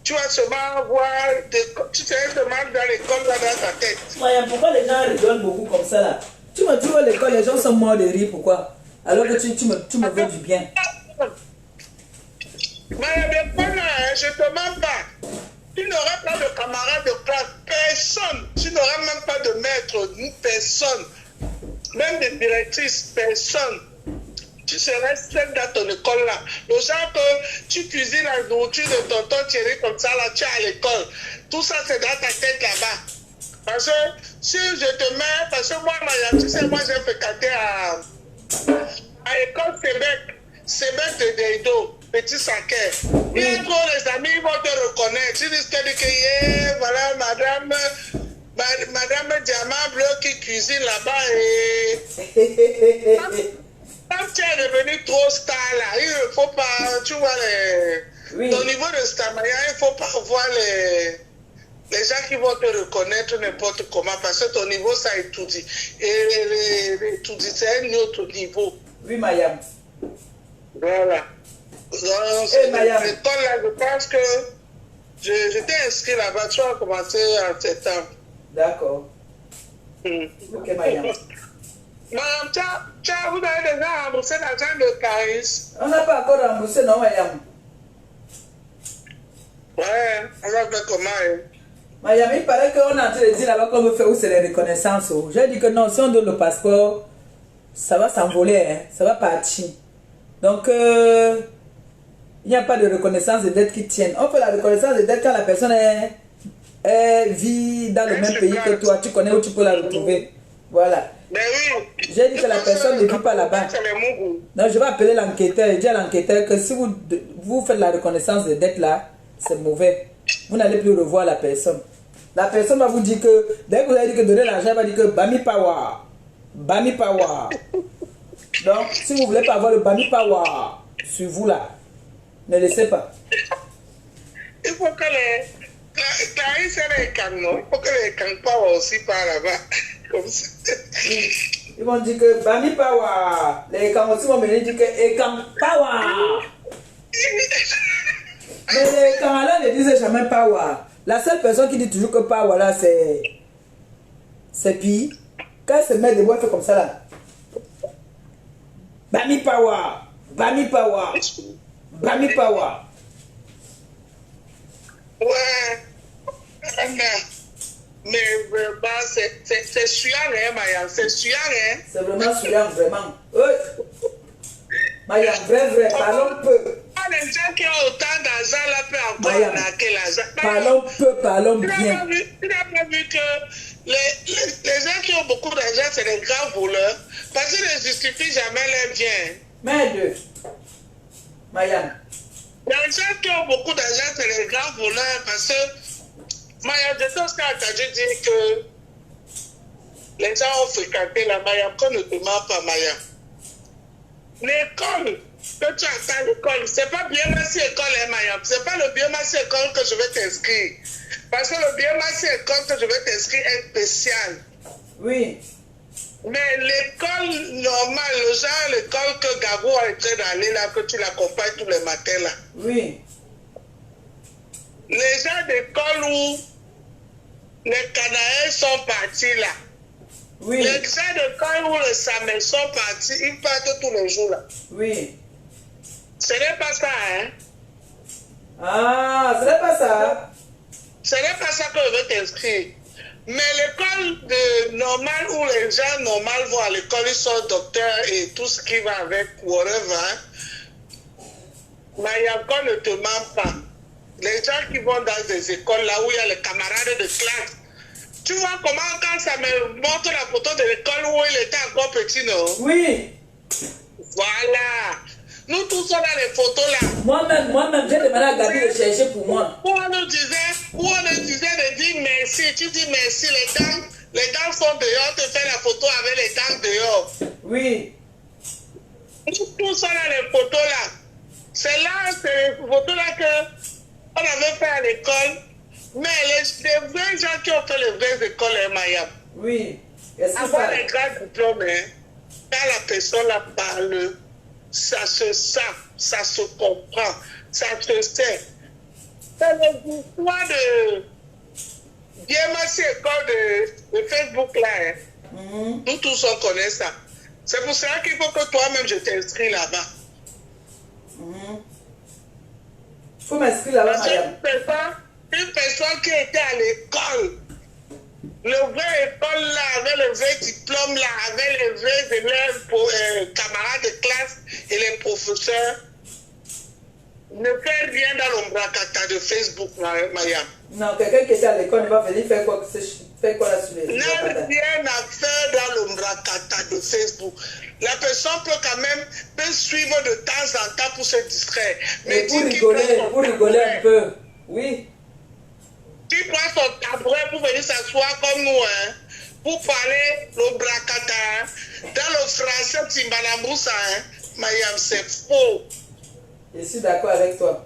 tu vas seulement voir, tu seras seulement dans l'école là dans ta tête. Mayam, pourquoi les gens rigolent beaucoup comme ça là? Tu me dis à l'école, les gens sont morts de rire, pourquoi? Alors que tu me veux du bien. Mayam, je ne te mens pas. Tu n'auras pas de camarade de classe, personne. Tu n'auras même pas de maître, personne. Même des directrices, personne. Tu serais seul dans ton école là. Le genre que tu cuisines la nourriture de tonton Thierry comme ça là, tu es à l'école. Tout ça c'est dans ta tête là-bas. Parce que si je te mets, parce que moi, tu sais, moi j'ai fréquenté à l'école Sébec de Deido, Petit Saké. Bientôt les amis vont te reconnaître. Tu dis que voilà madame Diamant Bleu qui cuisine là-bas et. Quand tu es devenu trop star là, il ne faut pas, tu vois, ton niveau de star, il ne faut pas voir les gens qui vont te reconnaître n'importe comment, parce que ton niveau, ça étudie. Et l'étudie, c'est un autre niveau. Oui, Mayam. Voilà. Mayam. L'école là, je pense que j'étais inscrit là-bas, tu vas commencer en septembre. D'accord. Ok, Mayam. Madame, vous avez déjà remboursé l'argent de Caris? On n'a pas encore remboursé, non, Mayam? Ouais, on va faire comment? Mayam, il paraît qu'on est en train de dire là-bas qu'on veut faire où c'est les reconnaissances. J'ai dit que non, si on donne le passeport, ça va s'envoler, hein, ça va partir. Donc, il n'y a pas de reconnaissance de dette qui tienne. On fait la reconnaissance de dette quand la personne vit dans le même pays que toi. Tu connais où tu peux la retrouver. Voilà. Mais oui. J'ai dit que la personne ne vit pas là-bas. Donc, je vais appeler l'enquêteur et dire à l'enquêteur que si vous faites la reconnaissance de dette là, c'est mauvais. Vous n'allez plus revoir la personne. La personne va vous dire que, dès que vous avez dit que donner l'argent, elle va dire que Bami Power. Bami Power. Donc, si vous ne voulez pas avoir le Bami Power sur vous là, ne laissez pas. Il faut que les Clarisse et les canons, il faut que les canons Power aussi par là-bas. Comme ça. Ils vont dire que Bami Power. Les canons aussi vont venir dire que Ekam Power. Mais les Canadiens ne disent jamais Power. La seule personne qui dit toujours que Power là, c'est Pi. Quand elle se met debout, elle fait comme ça là. Bami Power. Bami Power. Bami Power. Ouais. Mais vraiment, c'est suant, hein, Maya. C'est suant, hein. C'est vraiment suant, vraiment. Oui. Maya, vrai, parlons peu. Les gens qui ont autant d'argent là peuvent encore arnaquer l'argent. Parlons bien. Tu n'as pas vu que les gens qui ont beaucoup d'argent, c'est des grands voleurs. Parce qu'ils ne justifient jamais leurs biens. Merde. Maya. Les gens qui ont beaucoup d'argent, c'est des grands voleurs. Parce que, Maya, je t'ai entendu dire que les gens ont fréquenté la Maya. Qu'on ne te ment pas, Maya. L'école que tu attends à l'école, c'est pas bien merci école, hein, Maya. C'est pas le bien merci école que je vais t'inscrire. Parce que le bien merci école que je vais t'inscrire est spécial. Oui. Mais l'école normale, le genre l'école que Gabo est en train d'aller là, que tu l'accompagnes tous les matins là. Oui. Les gens d'école où les Canaïens sont partis là. Oui. Les gens d'école où les Samés sont partis, ils partent tous les jours là. Oui. Ce n'est pas ça, hein. Ah, ce n'est pas ça. Ce n'est pas ça que je veux t'inscrire. Mais l'école normale où les gens normaux vont à l'école, ils sont docteurs et tout ce qui va avec, whatever. Mayako ne te ment pas. Les gens qui vont dans des écoles là où il y a les camarades de classe, tu vois comment quand ça me montre la photo de l'école où il était encore petit, non? Oui. Voilà. Nous tous on a les photos là. Moi-même, j'ai demandé à Gabi de chercher pour moi. Où on nous disait de dire merci. Tu dis merci, les dents sont dehors, te fait la photo avec les dents dehors. Oui. Nous tous on a les photos là. C'est les photos là que on avait fait à l'école. Mais les vrais gens qui ont fait les vraies écoles, hein, Maya. Oui. Qu'est-ce que avoir les grands diplômes, hein, quand la personne la parle, ça se sent, ça se comprend, ça se sait. C'est l'histoire de BMAC école de Facebook là. Hein. Nous tous on connaît ça. C'est pour cela qu'il faut que toi-même je t'inscris là-bas. Il faut m'inscrire là-bas, madame. Une personne qui était à l'école, le vrai école là, avec le vrai diplôme là, avec les vrais élèves, camarades de classe et les professeurs, ne fait rien dans l'ombracata de Facebook, Maya. Non, quelqu'un qui était à l'école va venir faire quoi là sur les n'a rien à faire dans l'ombracata de Facebook. La personne peut quand même suivre de temps en temps pour se distraire. Mais pour rigoler un peu. Oui. Tu prends son tabouret pour venir s'asseoir comme nous, hein, pour parler l'ombracata, hein. Dans le français, Timbalamoussa, hein. Mayam, c'est faux. Je suis d'accord avec toi.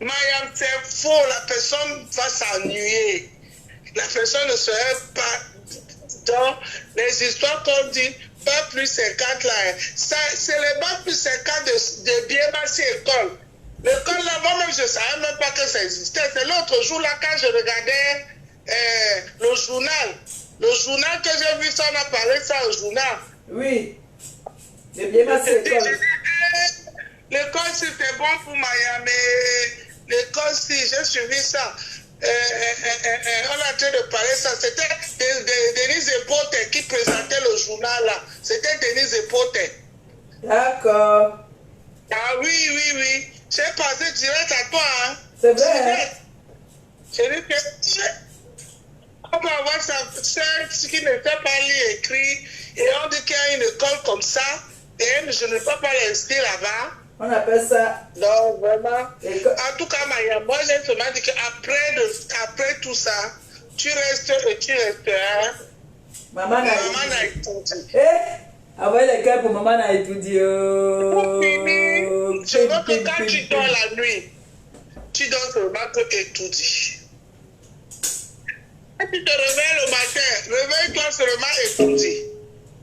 Mayam, c'est faux. La personne va s'ennuyer. La personne ne serait pas dans les histoires qu'on dit, pas plus 50 là. C'est les pas plus 50 de bien passé école. L'école là, moi-même, je ne savais même pas que ça existait. C'est l'autre jour là, quand je regardais le journal que j'ai vu ça, on a parlé de ça au journal. Oui. J'ai bien ma école. L'école, c'était bon pour Maya, mais l'école, si, j'ai suivi ça. On est en train de parler ça. C'était Denise Epote qui présentait le journal là. C'était Denise Epote. D'accord. Ah oui, oui, oui. J'ai passé direct à toi. Hein. C'est vrai. J'ai dit que on peut avoir ce qui ne fait pas lire écrit et on dit qu'il y a une école comme ça et je ne peux pas l'inscrire là-bas. On appelle ça. Non, vraiment. En tout cas, Maya, moi j'ai seulement dit qu'après tout ça, tu restes et tu resteras. Maman n'a étudié. Eh, envoyez les cœurs pour maman n'a étudié. Pour finir, je veux que quand tu dors la nuit, tu dors seulement que étudier. Quand tu te réveilles le matin, réveille-toi seulement étudier.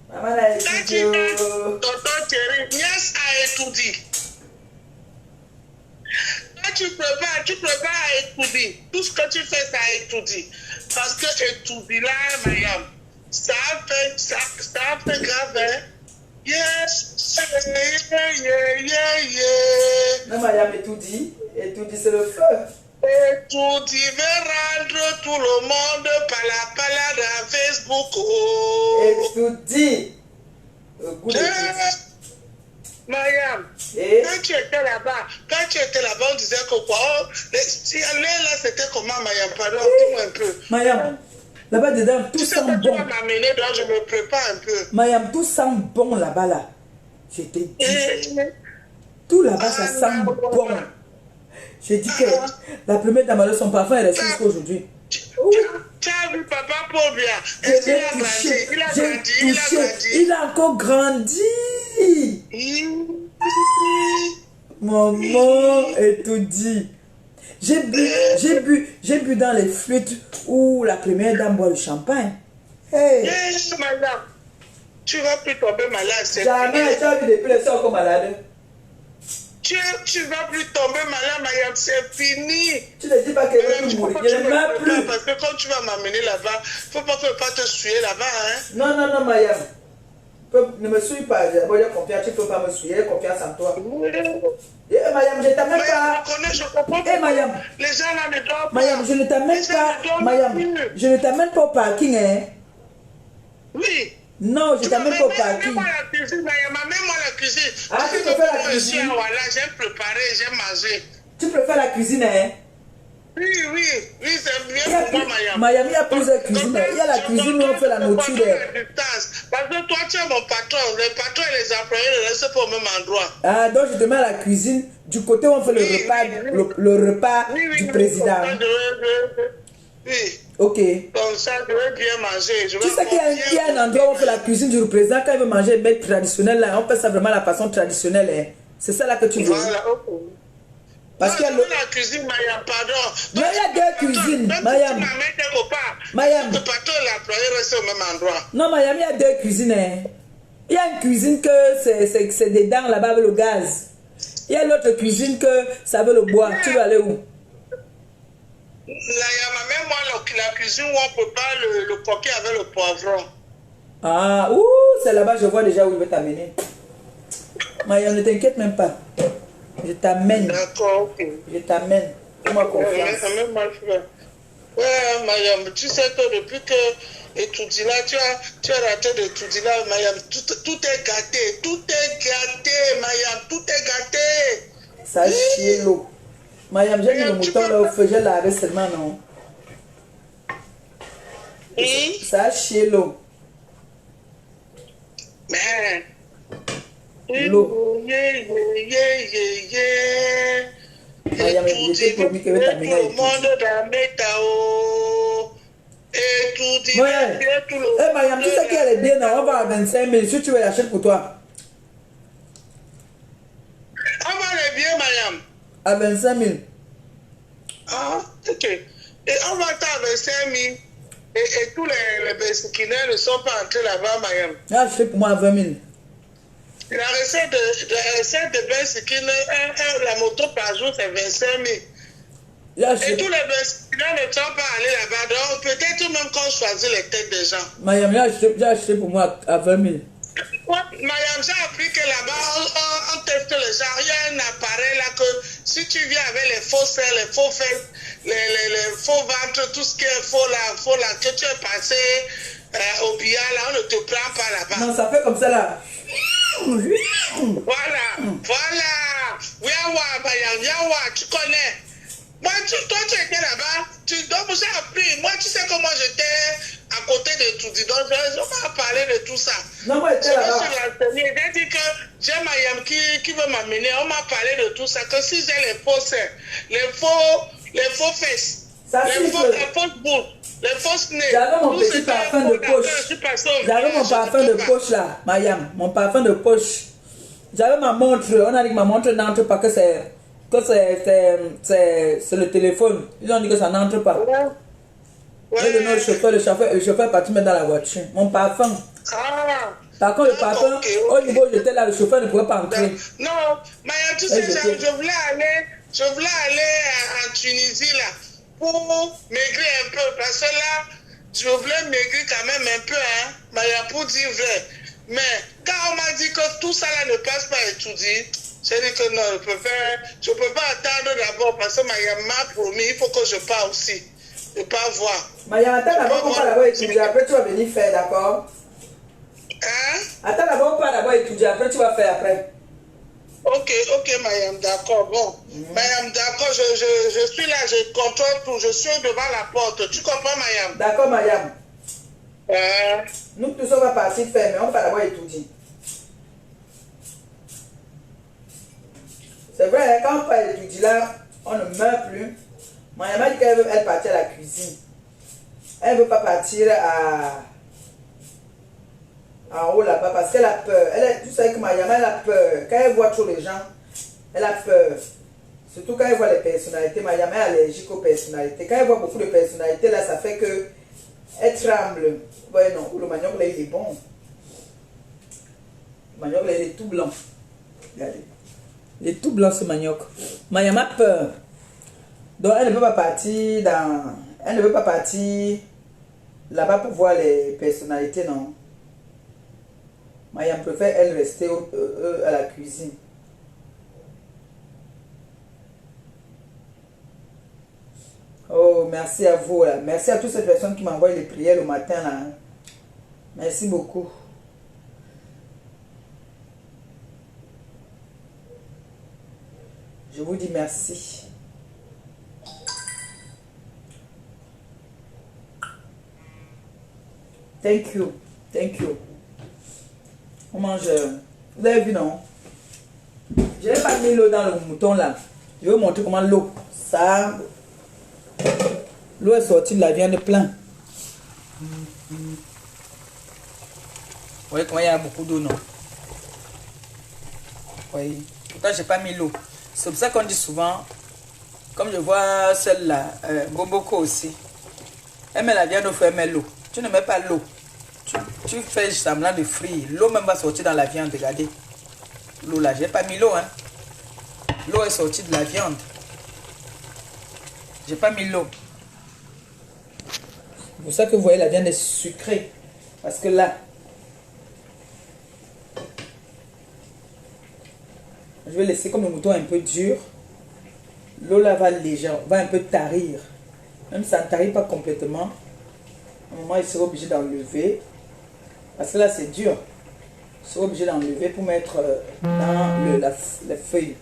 Maman n'a Quand étudié. tu dors, tonton Thierry, nièce a étudié. Quand tu prépares à étudier. Tout ce que tu fais, ça étudier. Parce que étudier là, Mayam, ça a fait grave, hein? Yes, yeah. Non, Mayam étudie. Étudie, c'est le feu. Étudier veut rendre tout le monde par la palade à Facebook. Oh. Étudie. Goût d'étude. Mayam, Et quand tu étais là-bas, on disait que quoi? Oh, là, c'était comment, Mayam? Pardon, dis-moi un peu. Mayam, là-bas dedans, tout Tu sais sent que tu bon. vas m'amener, donc je me prépare un peu. Mayam, tout sent bon là-bas là. Je te dis. Tout là-bas, ça sent bon. J'ai dit que la première dame de son parfum est restée jusqu'à aujourd'hui. Tu as vu papa Paul bien? Est-ce qu'il a grandi? Il a grandi. Il a encore grandi. Maman est tout dit. J'ai bu dans les flûtes où la première dame boit le champagne. Hey. Yes, madame. Tu vas plus tomber malade. Jamais, tu as vu depuis les soeurs comme malade. Tu vas plus tomber malade, Mayam, c'est fini. Tu ne dis pas qu'elle veut mourir. Je ne m'aime plus. Parce que quand tu vas m'amener là-bas, il ne faut pas te suer là-bas. Hein? Non, Mayam. Ne me suis pas. J'ai confiance. Tu ne peux pas me suyer. Confiance en toi. Eh, Mayam, je ne t'amène pas. Je comprends. Eh, Mayam. Les gens là ne dorment pas. Mayam, je ne t'amène pas. Mayam, je ne t'amène pas au parking. Hein? Oui. Non, je t'amène pas au parking. Amène-moi la cuisine, Mayam. Amène-moi la cuisine. Ah, tu préfères la cuisine? Voilà, j'aime préparer, j'aime manger. Tu préfères la cuisine, hein? Oui, c'est bien pour moi, Mayam. Mayam, il y a plusieurs cuisines. Il y a la cuisine où on fait la nourriture. Parce que toi, tu es mon patron. Les patrons et les employés ne restent pas au même endroit. Ah, donc je te mets à la cuisine du côté où on fait le repas du président. Oui. Ok. Comme ça, je vais bien manger. Tu sais qu'il y a un endroit où on fait la cuisine du président quand il veut manger un mec traditionnel là. On fait ça vraiment la façon traditionnelle. Hein. C'est ça là que tu veux. Voilà, ok. Parce qu'il y a la cuisine, Mayam, pardon. Non, il y a deux cuisines, Mayam. Mayam. Le patron et l'employé restent au même endroit. Non, Mayam, il y a deux cuisines. Hein. Il y a une cuisine que c'est dedans là-bas avec le gaz. Il y a l'autre cuisine que ça veut le bois. Tu veux aller où? Même moi, la cuisine où on prépare le coquet avec le poivron. Ah, ouh, c'est là-bas, je vois déjà où il veut t'amener. Mayam, ne t'inquiète même pas. Je t'amène. D'accord, ok. Je t'amène. Fais-moi confiance. Ouais, Mayam, tu sais que depuis que étudies là, tu as raté d'étudier là, Mayam. Tout est gâté. Tout est gâté, Mayam. Tout est gâté. Ça a chié l'eau. Mayam, j'ai mis le mouton là au feu, j'ai lavé seulement, non? Ça a chié l'eau. Mais. L'eau. Mayam, j'ai promis que je vais t'amener à étudier. Eh, Mayam, tu sais qu'elle est bien, on va à 25 000. Si tu veux l'acheter pour toi. On va aller bien, Mayam. À 25 000. Ah, ok. Et on va à 25 000. Et tous les besquineurs ne sont pas entrés là-bas, Mayam. J'ai acheté pour moi à 20 000. La recette de besquineurs, la moto par jour, c'est 25 000. Et tous les besquineurs ne sont pas allés là-bas. Donc, peut-être même qu'on choisit les têtes des gens. Mayam, j'ai acheté pour moi à 20 000. Ouais, Mayam, j'ai appris que là-bas, on teste les gens. Il y a un appareil là que si tu viens avec les faux seins, les faux fesses, les faux ventres, tout ce qui est faux là, que tu es passé au billard, là, on ne te prend pas là-bas. Non, ça fait comme ça là. Voilà, voilà. Yawa, Mayam, Yawa, tu connais. Moi, toi, tu étais là-bas, donc j'ai appris. Moi, tu sais comment j'étais à côté de tout. Donc, je m'ai parlé de tout ça. Non, moi, j'étais là-bas. J'ai dit que j'ai Mayam qui veut m'amener. On m'a parlé de tout ça. Que si j'ai les faux seins, les faux fesses, les fausses boules, les fausses nez. J'avais mon petit parfum de poche. J'avais mon parfum de poche là, Mayam. Mon parfum de poche. J'avais ma montre. On a dit que ma montre n'entre pas, que c'est le téléphone. Ils ont dit que ça n'entre pas. Ouais. Et le chauffeur est parti mettre dans la voiture. Mon parfum. Ah. Par contre, le parfum, au niveau où j'étais là, le chauffeur ne pouvait pas entrer. Non, mais tu sais, je voulais aller en Tunisie là, pour maigrir un peu. Parce que là, je voulais maigrir quand même un peu, hein, mais pour dire vrai. Mais quand on m'a dit que tout ça là ne passe pas à étudier, j'ai dit que non, je peux pas attendre d'abord parce que Mayam m'a promis, il faut que je parte aussi. Je pars voir. Mayam, attends d'abord qu'on part d'abord étudier, après tu vas venir faire, d'accord? Hein? Attends d'abord qu'on part d'abord étudier, après tu vas faire après. Ok, Mayam, d'accord, bon. Mayam, d'accord, je suis là, je contrôle tout, je suis devant la porte. Tu comprends, Mayam? D'accord, Mayam. Nous tous on va partir faire, mais on va d'abord étudier. C'est vrai, hein, quand on part étudier là, on ne meurt plus. Mayam a dit qu'elle veut partir à la cuisine. Elle ne veut pas partir en haut là-bas parce qu'elle a peur. Tu sais que Mayam, elle a peur. Quand elle voit trop les gens, elle a peur. Surtout quand elle voit les personnalités. Mayam est allergique aux personnalités. Quand elle voit beaucoup de personnalités, là, ça fait que elle tremble. Ouais, non, le manioc là, il est bon. Le manioc là, il est tout blanc. Regardez. Il est tout blanc ce manioc. Mayam a peur. Donc elle ne veut pas partir elle ne veut pas partir là-bas pour voir les personnalités, non. Mayam préfère elle rester à la cuisine. Oh, merci à vous là. Merci à toutes ces personnes qui m'envoient les prières le matin là. Merci beaucoup. Je vous dis merci. Thank you. Thank you. On mange. Vous avez vu, non? Je n'ai pas mis l'eau dans le mouton là. Je vais vous montrer comment l'eau. Ça. L'eau est sortie de la viande plein. Vous voyez comment il y a beaucoup d'eau, non? Oui. Pourtant, je n'ai pas mis l'eau. C'est pour ça qu'on dit souvent, comme je vois celle-là, Boboko aussi. Elle met la viande au feu, elle met l'eau. Tu ne mets pas l'eau. Tu fais semblant de frire. L'eau même va sortir dans la viande. Regardez. L'eau là, j'ai pas mis l'eau. Hein. L'eau est sortie de la viande. J'ai pas mis l'eau. C'est pour ça que vous voyez la viande est sucrée. Parce que là, je vais laisser comme le mouton un peu dur. L'eau là va un peu tarir. Même si ça ne tarit pas complètement. À un moment, il sera obligé d'enlever. Parce que là, c'est dur. Il sera obligé d'enlever pour mettre dans la feuille.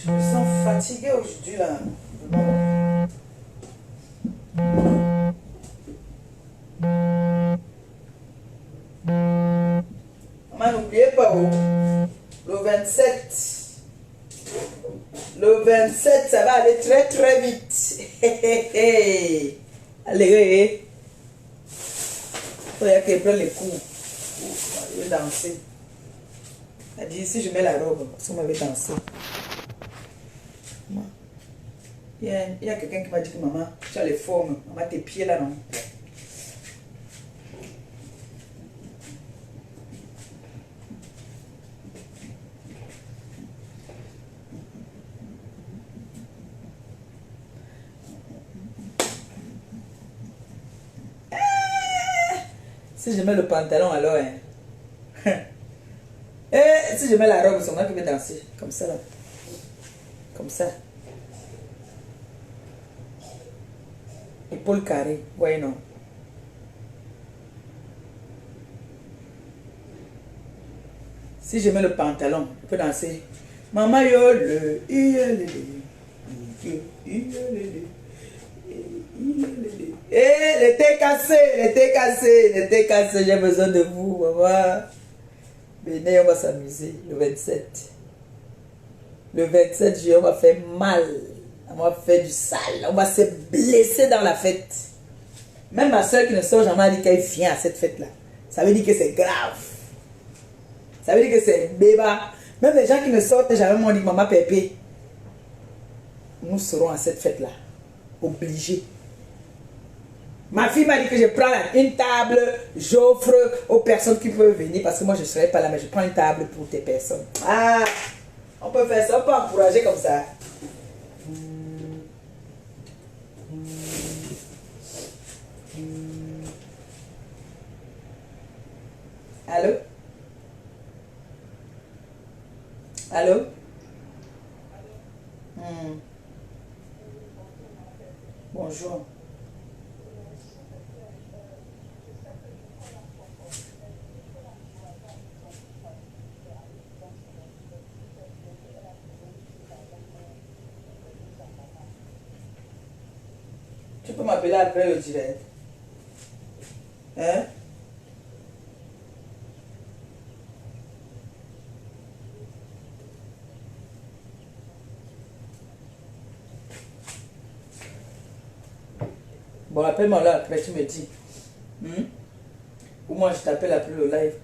Je me sens fatiguée aujourd'hui là. Maman, n'oubliez pas, le 27. Le 27, ça va aller très très vite. Allez, il y a qui prend les coups. Je vais danser. Elle dit, si je mets la robe, parce qu'on m'avait dansé. Il y a quelqu'un qui m'a dit que maman, tu as les formes. Maman, tes pieds là, non? Si je mets le pantalon, alors, hein. Et si je mets la robe, c'est moi qui vais danser. Comme ça, là. Comme ça. Épaule carrée. Ouais, non. Si je mets le pantalon, je peux danser. Maman, yo, le, eh, l'été cassé, l'été cassé, l'été cassé, j'ai besoin de vous, maman. Venez, on va s'amuser le 27. Le 27 juillet, on va faire mal. On va faire du sale. On va se blesser dans la fête. Même ma soeur qui ne sort jamais a dit qu'elle vient à cette fête-là. Ça veut dire que c'est grave. Ça veut dire que c'est débat. Même les gens qui ne sortent jamais m'ont dit, maman Pépé, nous serons à cette fête-là. Obligés. Ma fille m'a dit que je prends une table, j'offre aux personnes qui peuvent venir parce que moi je ne serai pas là, mais je prends une table pour tes personnes. Ah, on peut faire ça, on peut encourager comme ça. Allô? Allô? Bonjour. Tu peux m'appeler après le direct. Hein? Bon, appelle-moi là après, tu me dis. Ou moi, je t'appelle après le live.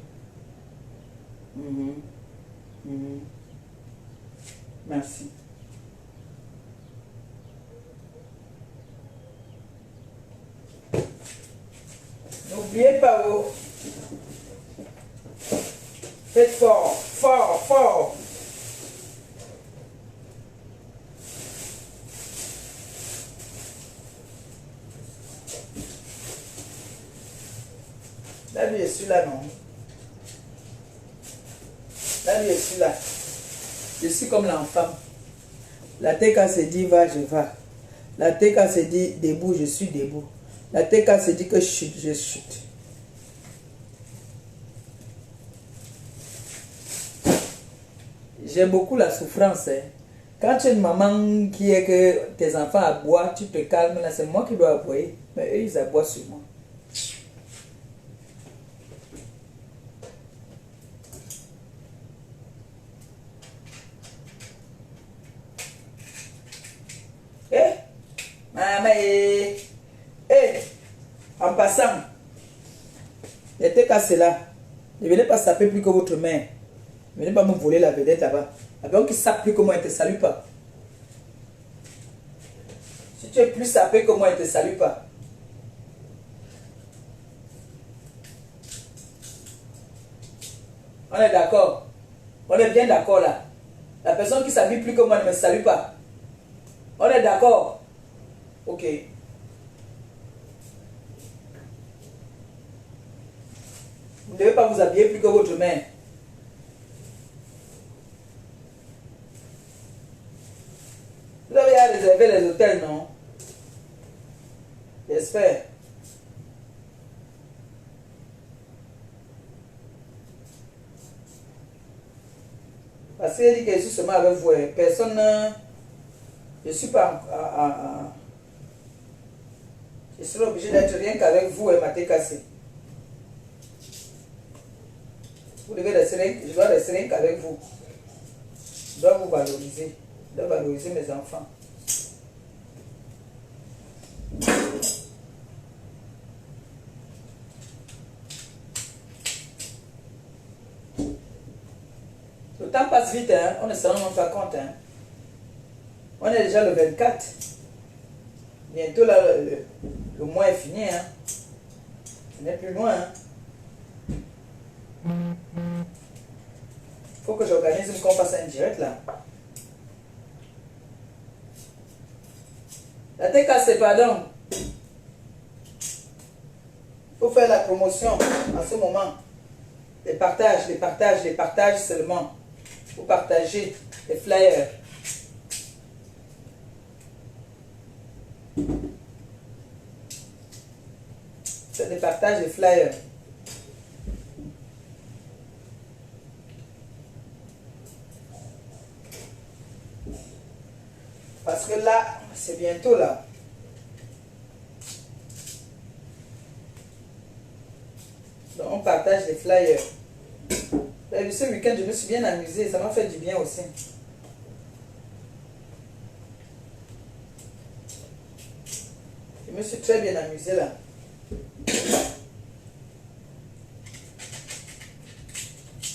Merci. N'oubliez pas, oh. Faites fort, fort, fort. Là, lui, je suis là, non? Là, lui, je suis là. Je suis comme l'enfant. La TK se dit va, je vais. La TK se dit debout, je suis debout. La TK se dit que chute, je chute. J'aime beaucoup la souffrance. Hein. Quand tu es une maman qui est que tes enfants aboient, tu te calmes, là c'est moi qui dois aboyer. Mais eux, ils aboient sur moi. En passant, l'été cassé là, ne venez pas saper plus que votre mère. Ne venez pas me voler la vedette là-bas. La personne qui sape plus que moi, elle ne te salue pas. Si tu es plus sapé que moi, elle ne te salue pas. On est d'accord. On est bien d'accord là. La personne qui s'habille plus que moi ne me salue pas. On est d'accord. Ok. Vous ne devez pas vous habiller plus que votre mère. Vous avez à réserver les hôtels, non? J'espère. Parce qu'il dit que je suis seulement avec vous. Personne. Je ne suis pas je serai obligé d'être rien qu'avec vous et ma TKC. Vous devez rester, je dois rester rien qu'avec vous. Je dois vous valoriser. Je dois valoriser mes enfants. Le temps passe vite, hein? On ne se rend même pas compte. Hein? On est déjà le 24. Bientôt, là, le mois est fini. Hein? Ce n'est plus loin. Il faut que j'organise une qu'on fasse un direct là. La tête cassée, pardon. Il faut faire la promotion en ce moment. Les partages seulement. Il faut partager les flyers. C'est des partages, des flyers. Parce que là, c'est bientôt là. Donc on partage les flyers. Et ce week-end, je me suis bien amusée. Ça m'a fait du bien aussi. Je me suis très bien amusée là.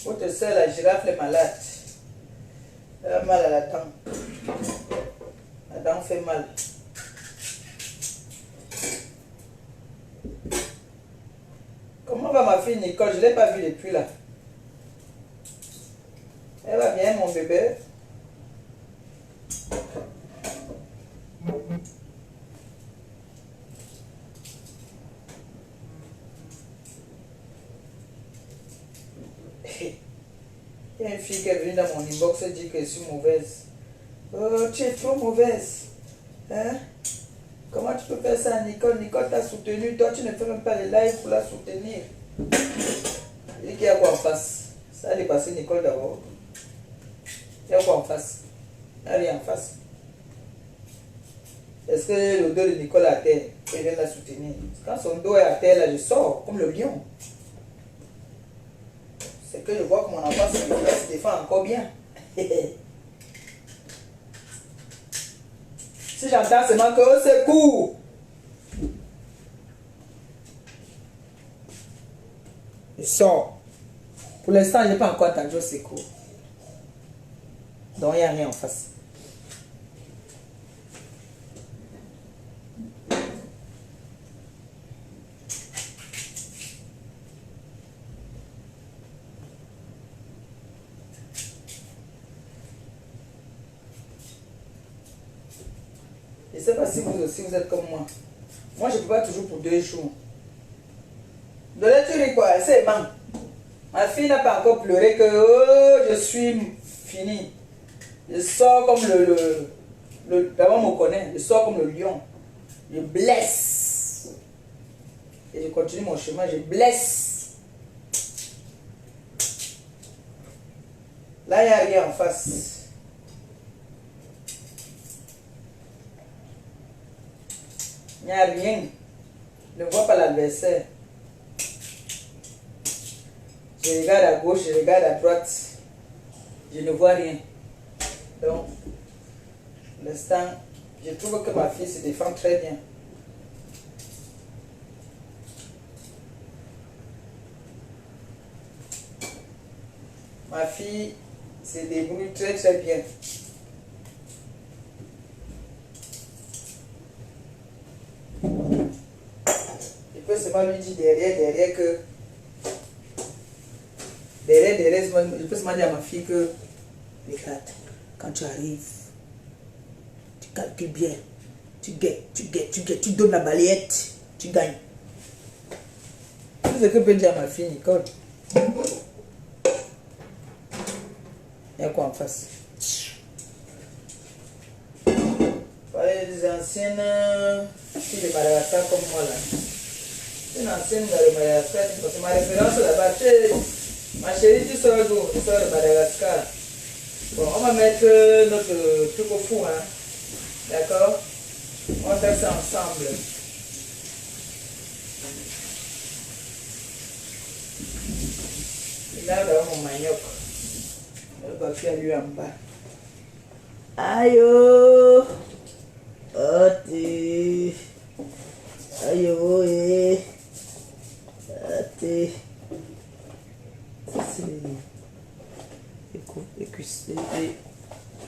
Votre soeur, la girafe, est malade. Elle a mal à la dent. La dent fait mal. Comment va ma fille Nicole? Je ne l'ai pas vue depuis là. Elle va bien, mon bébé. Il y a une fille qui est venue dans mon inbox et dit que je suis mauvaise. Oh, tu es trop mauvaise. Hein? Comment tu peux faire ça, Nicole? Nicole t'a soutenu. Toi, tu ne fais même pas les lives pour la soutenir. Il dit qu'il y a quoi en face? Ça a dépassé Nicole d'abord. Il y a quoi en face? Il n'y a rien en face. Est-ce que le dos de Nicole est à terre? Il vient la soutenir. Quand son dos est à terre, là, je sors comme le lion. C'est que je vois que mon enfant se défend encore bien. Si j'entends seulement que oh, c'est court. Je sors. Pour l'instant, je n'ai pas encore entendu c'est court. Donc, il n'y a rien en face. Je ne sais pas si vous aussi vous êtes comme moi. Moi, je ne peux pas toujours pour 2 jours. De là, tu ris quoi? C'est man. Ma fille n'a pas encore pleuré que oh, je suis fini. Je sors comme d'abord, on me connaît. Je sors comme le lion. Je blesse. Et je continue mon chemin. Je blesse. Là, il n'y a rien en face. Il n'y a rien. Je ne vois pas l'adversaire. Je regarde à gauche, je regarde à droite. Je ne vois rien. Donc, pour l'instant, je trouve que ma fille se défend très bien. Ma fille se débrouille très très bien. Je peux seulement lui dire derrière que derrière, je peux seulement dire à ma fille que regarde, quand tu arrives, tu calcules bien, tu guettes, tu donnes la balayette, tu gagnes. C'est ce que peut dire à ma fille Nicole. Il y a quoi en face? Parler des anciennes filles de Madagascar comme moi là. Une ancienne de Madagascar, parce que ma référence là-bas, ma chérie, tu sors d'où? Tu sors de Madagascar. Bon, on va mettre notre truc au four, hein. D'accord? On va faire ça ensemble. Et là, dans mon manioc. Le papier à lui en bas. Aïe oh! Oh, t'es. Aïe oh, eh. Oh, t'es. C'est cool.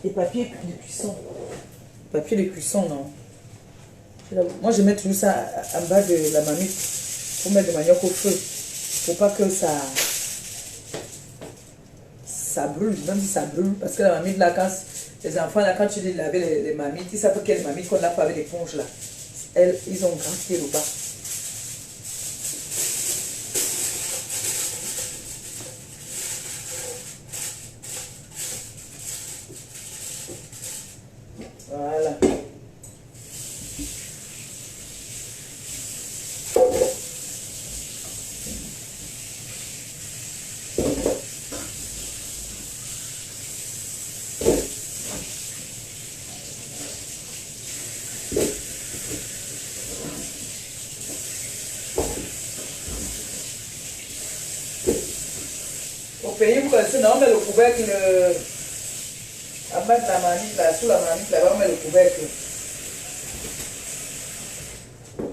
Et papier de cuisson. Papier de cuisson, non. Moi, je mets toujours ça en bas de la marmite pour mettre le manioc au feu. Pour pas que ça brûle, même si ça brûle. Parce que la marmite, là, quand les enfants, là, quand tu dis laver les marmites, ils savent quelle marmite qu'on lave pas avec l'éponge, là. Ils ont grand pied au bas. Voilà. Au pays, vous connaissez, non, mais le couvercle, en bas de la marmite, là, sous la marmite, là-bas, on met le couvercle.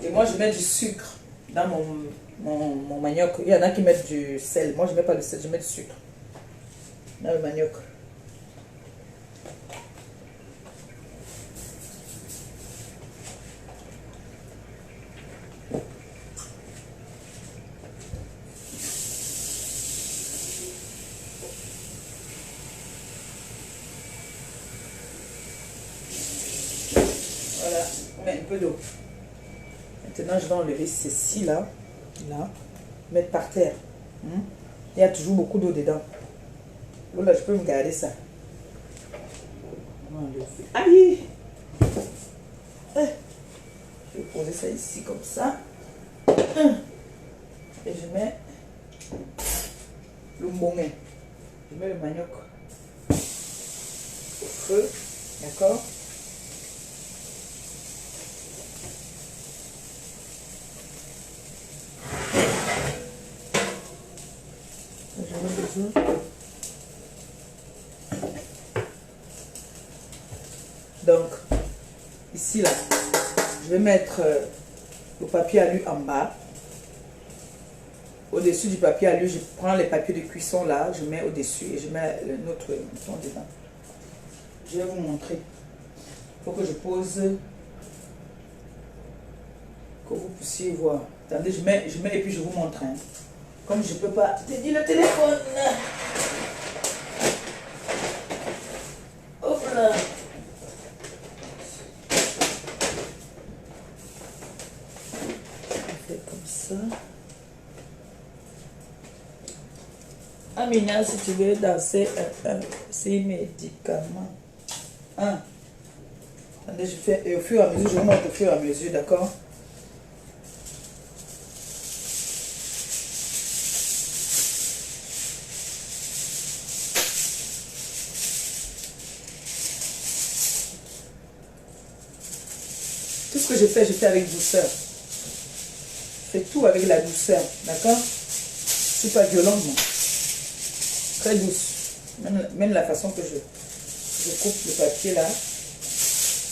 Et moi, je mets du sucre dans mon manioc. Il y en a qui mettent du sel. Moi, je ne mets pas le sel, je mets du sucre dans le manioc. Voilà, on met un peu d'eau. Maintenant, je vais enlever ceci là, mettre par terre. Il y a toujours beaucoup d'eau dedans. Là, je peux me garder ça. Aïe! Je vais poser ça ici comme ça. Et je mets le mbongé. Je mets le manioc au feu. D'accord? Donc, ici là, je vais mettre le papier alu en bas. Au-dessus du papier alu, je prends les papiers de cuisson là, je mets au-dessus et je mets notre mouton dedans. Je vais vous montrer. Il faut que je pose, que vous puissiez voir. Attendez, je mets et puis je vous montre. Hein. Comme je ne peux pas tenir le téléphone. Hop là. On fait comme ça. Amina, si tu veux danser ces médicaments. Attendez, je fais et au fur et à mesure, je vous montre au fur et à mesure, d'accord? Tout ce que je fais avec douceur. Je fais tout avec la douceur, d'accord? Je ne suis pas violente, moi. Très douce. Même la façon que je coupe le papier là,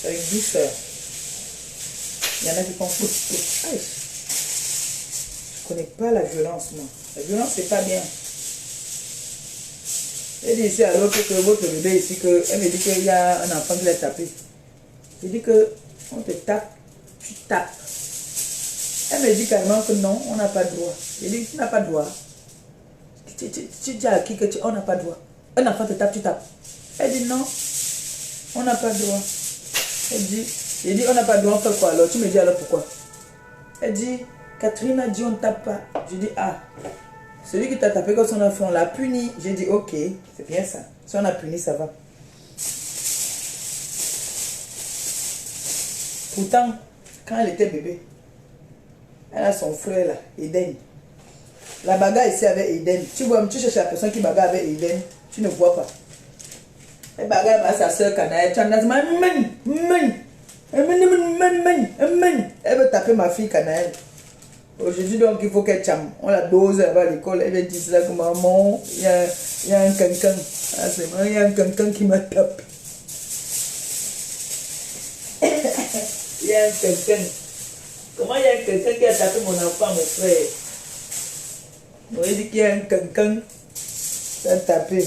avec douceur. Il y en a qui pensent que je ne connais pas la violence, moi. La violence, c'est pas bien. Elle dit ici à l'autre que votre bébé ici, elle me dit qu'il y a un enfant qui l'a tapé. Je dis que on te tape, tu tapes. Elle me dit carrément que non, on n'a pas de droit. Je dis, tu n'as pas de droit. Tu dis à qui que on n'a pas de droit. Un enfant te tape, tu tapes. Elle dit non, on n'a pas de droit. Elle dit, j'ai dit on n'a pas de droit, on fait quoi alors? Tu me dis alors pourquoi? Elle dit, Catherine a dit on ne tape pas. Je dis ah, celui qui t'a tapé comme son enfant, on l'a puni. J'ai dit ok, c'est bien ça. Si on a puni, ça va. Pourtant, quand elle était bébé, elle a son frère là, Eden. La bagarre ici avec Eden. Tu vois, tu cherches la personne qui bagarre avec Eden, tu ne vois pas. Elle bagarre avec sa soeur Canaël. Tu en as elle veut taper ma fille Canaël. Aujourd'hui, donc, il faut qu'elle chame. On la dose à l'école. Elle veut dire là que maman, il y a un cancan. Ah, c'est moi, il y a un cancan qui m'a tapé. Il y a un cancan. Comment il y a un cancan qui a tapé mon enfant, mon frère? On dit qu'il y a un cancan qui a tapé.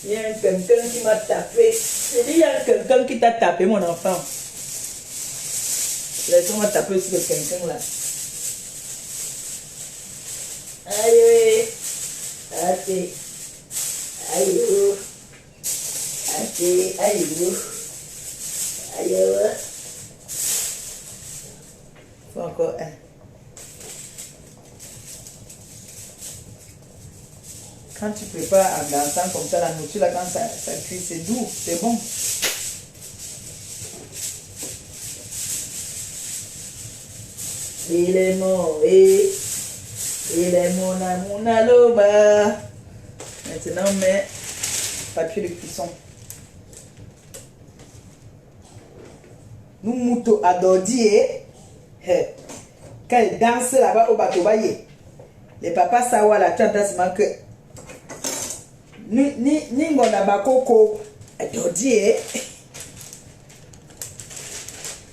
Il y a quelqu'un qui m'a tapé. J'ai dit, il y a quelqu'un qui t'a tapé, mon enfant. Laisse-moi taper sur quelqu'un là. Aïe, aïe, aïe, aïe, aïe, aïe. Faut encore un. Quand tu prépares en dansant comme ça la nourriture, là, quand ça cuit, c'est doux, c'est bon. Il est mort, il est mon amour, aloba. Maintenant, on met papier de cuisson. Nous moutons à Dodier. Quand ils dansent là-bas au bateau, les papas sawa la tu entends que ni mon abakoko à Dodier.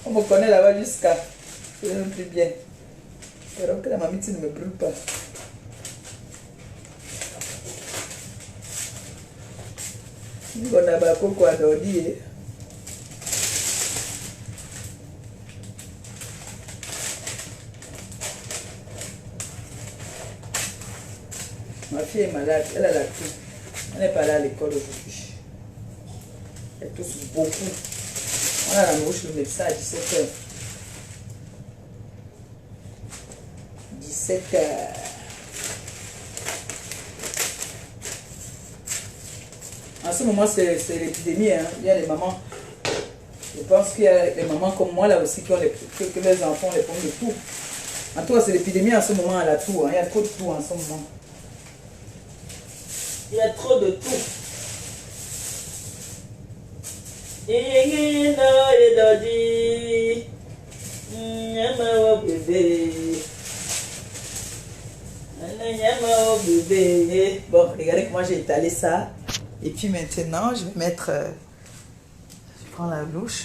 On me connaît là-bas jusqu'à. C'est même plus bien. Alors que la mamie ne me brûle pas. Ni mon abakoko à Dodier. Ma fille est malade, elle a la toux. Elle n'est pas allée à l'école aujourd'hui. Elle tousse beaucoup. On a la mouche le médecin à 17h. 17h. En ce moment, c'est l'épidémie. Hein. Il y a les mamans. Je pense qu'il y a les mamans comme moi là aussi qui ont que les enfants les problèmes de tout. En tout cas, c'est l'épidémie en ce moment à la toux. Hein. Il y a trop de tout en ce moment. Il y a trop de tout. Bon, regardez comment j'ai étalé ça. Et puis maintenant, je vais mettre... je prends la louche.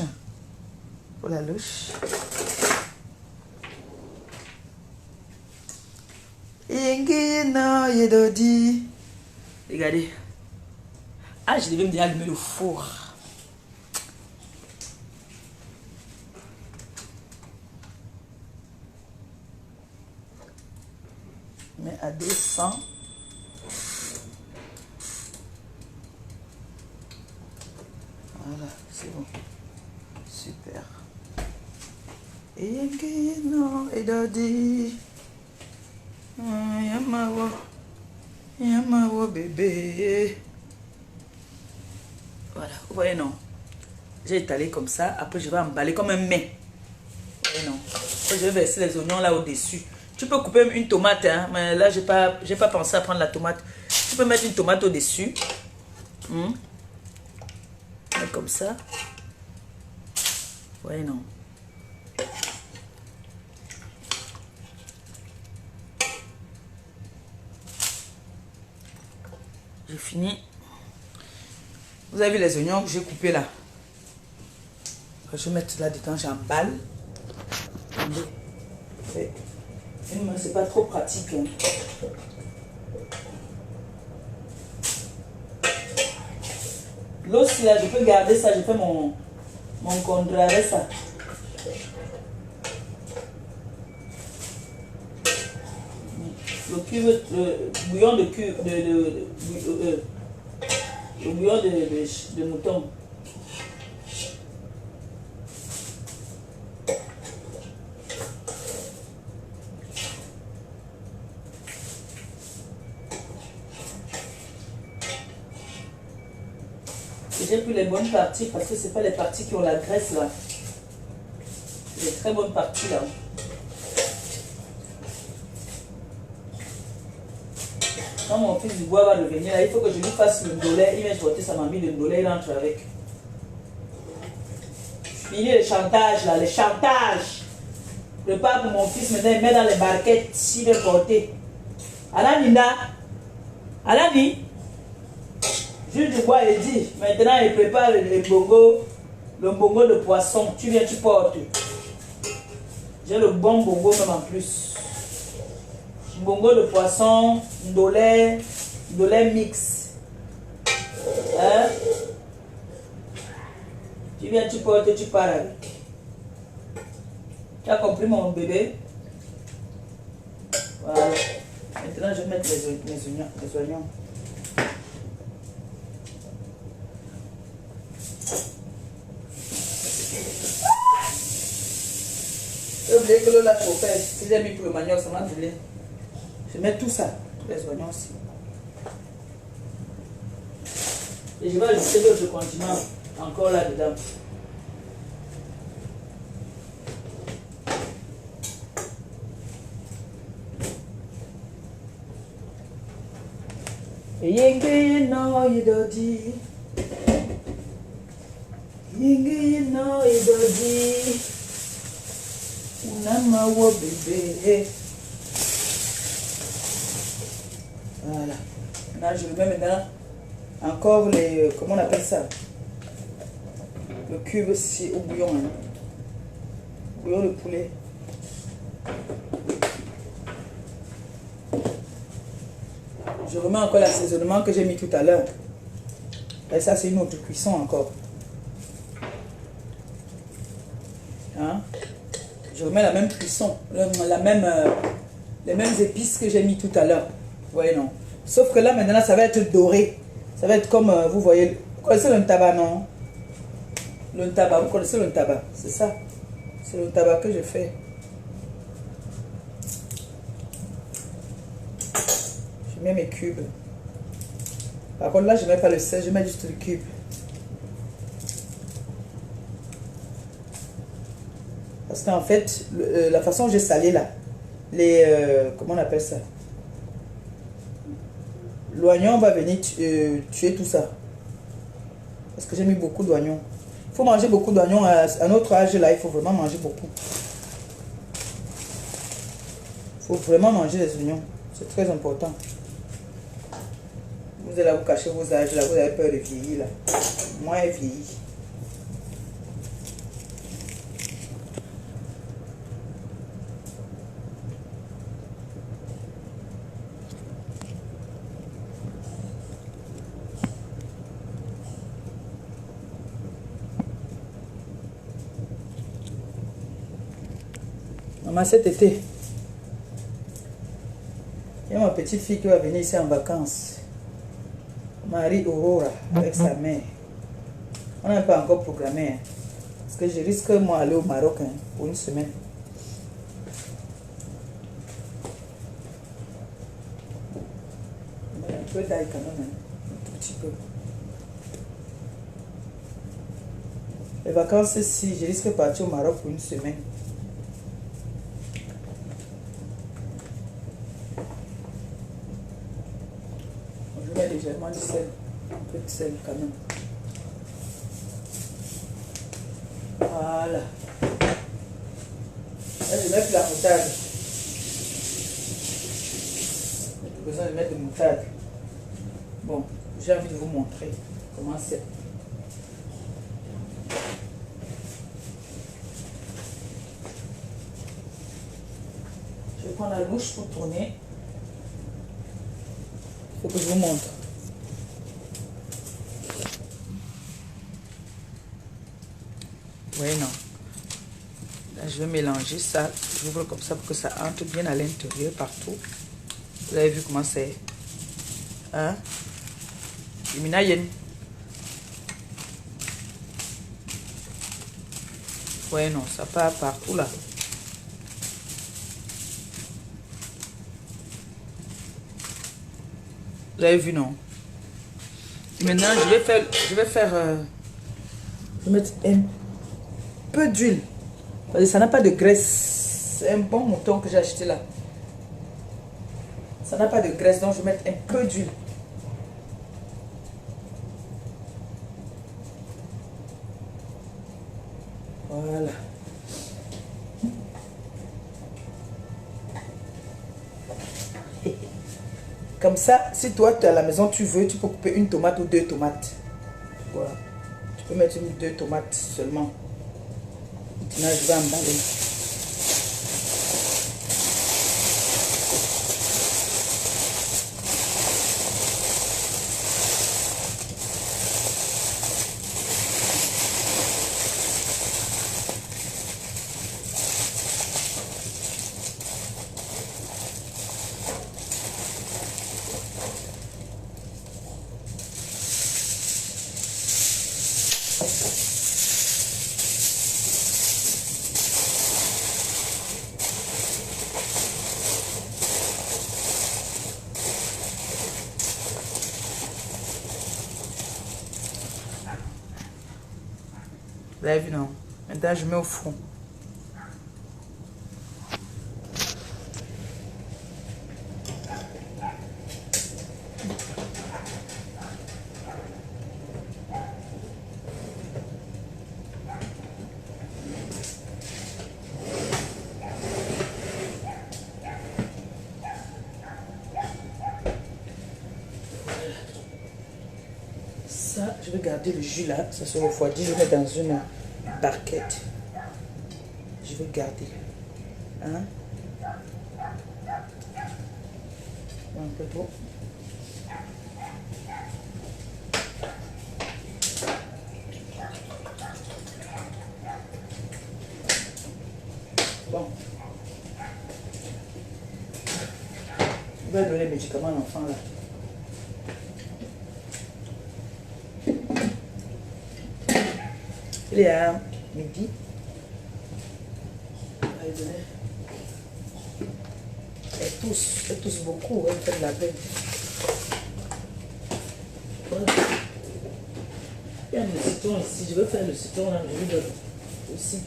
Pour la louche. Regardez. Ah, je devais me dire allumer le four. Mais à 200. Voilà, c'est bon. Super. Et Dodi. Yamawa bébé. Voilà, vous voyez non. J'ai étalé comme ça. Après je vais emballer comme un mets. Vous voyez non. Après, je vais verser les oignons là au-dessus. Tu peux couper une tomate, hein, mais là j'ai pas pensé à prendre la tomate. Tu peux mettre une tomate au-dessus. Comme ça. Vous voyez non. J'ai fini. Vous avez vu les oignons que j'ai coupés là. Je vais mettre là-dedans, j'emballe. C'est pas trop pratique. Hein. L'os là, je peux garder ça, je fais mon contrat avec ça. Le bouillon de cube, le bouillon de mouton. J'ai pris les bonnes parties parce que c'est pas les parties qui ont la graisse là. Les très bonnes parties là. Quand mon fils du bois va revenir là, il faut que je lui fasse le ndolé. Il vient porter sa mamie le ndolé, il entre avec. Fini le chantage là, le chantage. Le pas pour mon fils maintenant, il met dans les barquettes s'il veut porter. Alaninda, Alani, Jules Dubois il dit, maintenant il prépare le bongo de poisson. Tu viens, tu portes. J'ai le bon bongo même en plus. Bongo de poisson, ndolé mix. Hein? Tu viens, tu portes et tu pars avec. Tu as compris mon bébé? Voilà. Maintenant, je vais mettre les oignons. J'ai oublié que l'eau là trop fait. Si j'ai mis pour le manioc, ça m'a brûlé. Je mets tout ça, tous les oignons aussi. Et je vais ajouter d'autres condiments encore là-dedans. Yenge no idodi. Yenge no idodi. Unama wo bébé. Voilà. Là, je mets maintenant encore les. Comment on appelle ça? Le cube aussi au bouillon. Hein. Bouillon de poulet. Je remets encore l'assaisonnement que j'ai mis tout à l'heure. Et ça, c'est une autre cuisson encore. Hein? Je remets la même cuisson, les mêmes épices que j'ai mis tout à l'heure. Vous voyez, non? Sauf que là, maintenant, ça va être doré. Ça va être comme, vous voyez, vous connaissez le tabac, non? Le tabac, vous connaissez le tabac, c'est ça? C'est le tabac que je fais. Je mets mes cubes. Par contre, là, je ne mets pas le sel, je mets juste le cube. Parce qu'en fait, la façon dont j'ai salé là, comment on appelle ça? L'oignon va venir tuer tout ça. Parce que j'ai mis beaucoup d'oignons. Il faut manger beaucoup d'oignons à notre âge là, il faut vraiment manger beaucoup. Il faut vraiment manger les oignons. C'est très important. Vous allez vous cacher vos âges là, vous avez peur de vieillir là. Moi, elle vieillit. Maman, cet été, il y a ma petite fille qui va venir ici en vacances. Marie Aurora, avec sa mère. On n'a pas encore programmé. Hein, parce que je risque moi aller au Maroc hein, pour une semaine. Mais un peu d'ail quand même. Hein, un tout petit peu. Les vacances, si je risque de partir au Maroc pour une semaine. Je mets légèrement du sel. Un peu de sel quand même. Voilà. Là, je mets la moutarde. J'ai besoin de mettre de moutarde. Bon, j'ai envie de vous montrer comment c'est. Je vais prendre la louche pour tourner. Il faut que je vous montre. Oui, non. Là, je vais mélanger ça. J'ouvre comme ça pour que ça entre bien à l'intérieur, partout. Vous avez vu comment c'est. Hein? Yen. Ouais, non, ça part partout là. Vous avez vu, non? Et maintenant, je vais mettre un peu d'huile. Parce que ça n'a pas de graisse. C'est un bon mouton que j'ai acheté là. Ça n'a pas de graisse, donc je vais mettre un peu d'huile. Voilà. Comme ça, si toi, tu es à la maison, tu veux, tu peux couper une tomate ou deux tomates. Voilà. Tu peux mettre deux tomates seulement. Maintenant, je vais emballer. Vous avez vu, non? Maintenant, je mets au four. Ça, je vais garder le jus là, ça se refroidit, je vais mettre dans une barquette. Je vais garder. Hein? Un peu d'eau. Bon. Je vais donner les médicaments à l'enfant là. Il est à midi. Allez, donner. Elle tousse beaucoup, elle fait de la peine. Voilà. Il y a le citron ici, je vais faire le citron là, je lui donne aussi.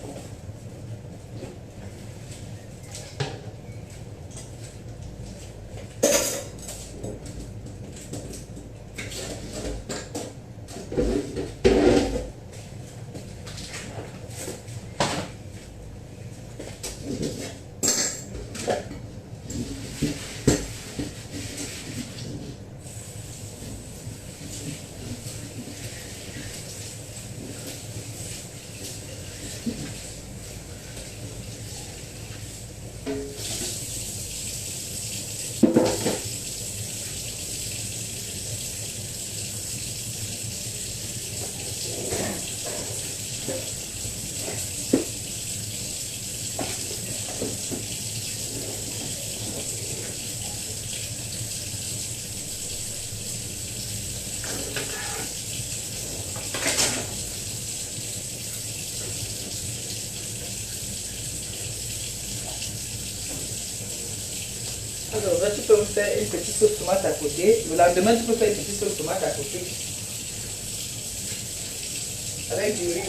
Alors là, tu peux me faire une petite sauce tomate à côté. Le lendemain, tu peux faire une petite sauce tomate à côté. Avec du riz.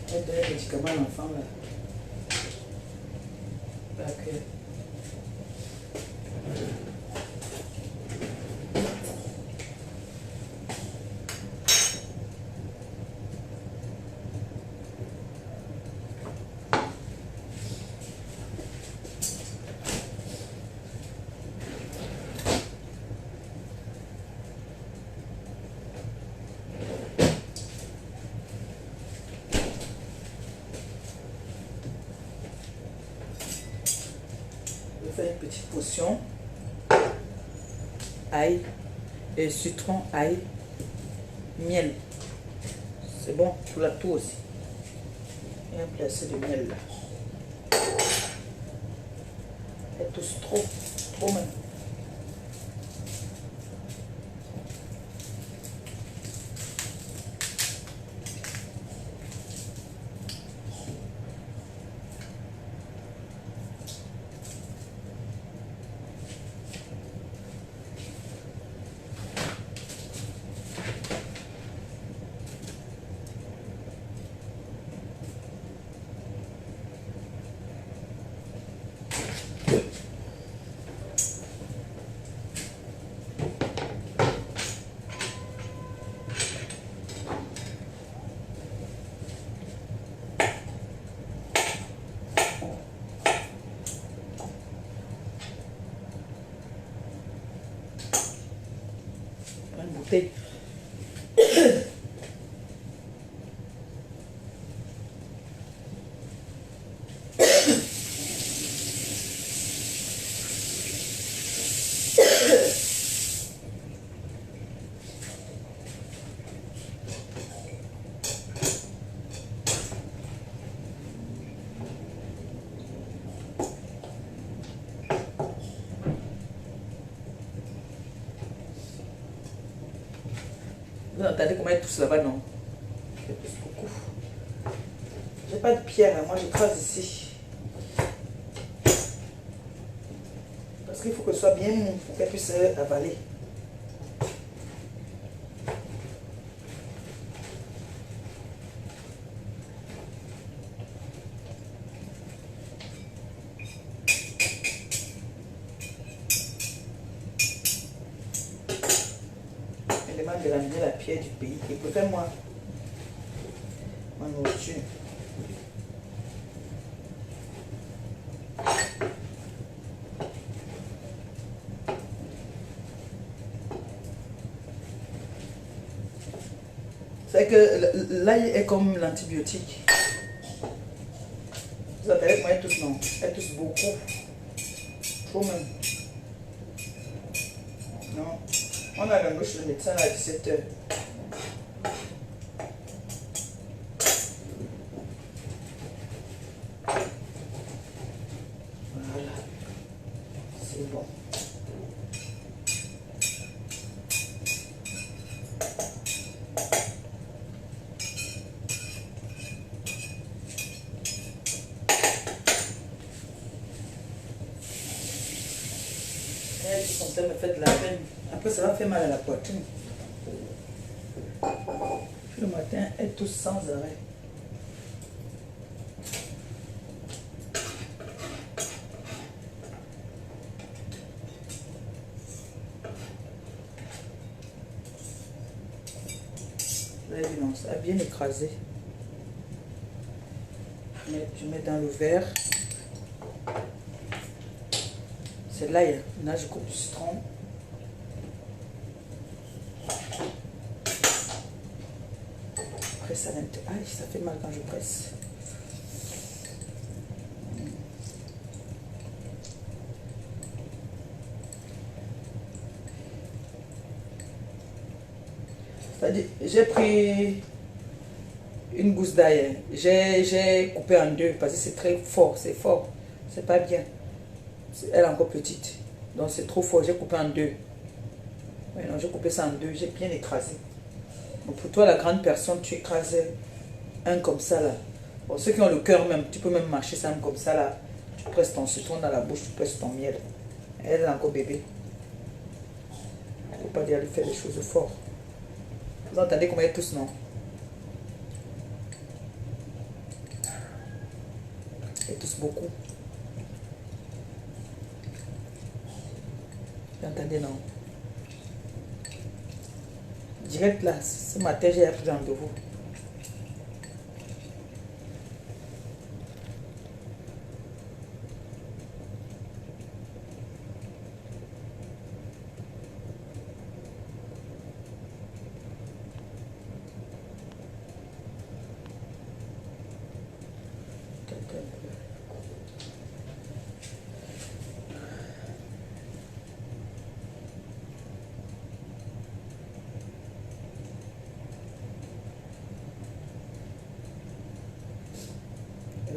Je vais donner les médicaments à l'enfant là. Ok. Je vais faire une petite potion. Ail, et citron, ail, miel. C'est bon pour la toux aussi. Et un placé de miel là. Elle tousse trop même. Une bouteille. Vous entendez comment elle tousse là-bas, non? pas de pierre, hein. Moi j'écrase ici. Parce qu'il faut que ce soit bien mou pour qu'elle puisse avaler. Elle demande de ramener la pierre du pays. Et pour faire moi, ma nourriture. C'est que l'ail est comme l'antibiotique. Vous appelez moi, elle tousse non. Elle tousse beaucoup. Trop même. Non. On a rendez-vous chez le médecin à 17 h. Voilà. C'est bon. Ça me fait de la peine. Après, ça va faire mal à la poitrine. Puis le matin, elle tousse sans arrêt. Vous avez vu, non, ça a bien écrasé. Je mets dans le verre. C'est l'ail. Là, je coupe du citron. Après, ça aïe, ça fait mal quand je presse. C'est-à-dire, j'ai pris une gousse d'ail. J'ai coupé en deux parce que c'est très fort. C'est fort. C'est pas bien. Elle est encore petite. Donc c'est trop fort. J'ai coupé en deux. Oui, non, j'ai coupé ça en deux. J'ai bien écrasé. Donc pour toi, la grande personne, tu écrases un comme ça là. Pour ceux qui ont le cœur même, tu peux même marcher ça comme ça là. Tu presses ton citron dans la bouche, tu presses ton miel. Elle est encore bébé. Il ne faut pas dire lui faire des choses fortes. Vous entendez comment elle tousse, non? Elle tousse beaucoup. Vous entendez, non? Direct là, ce matin, j'ai appris rendez-vous.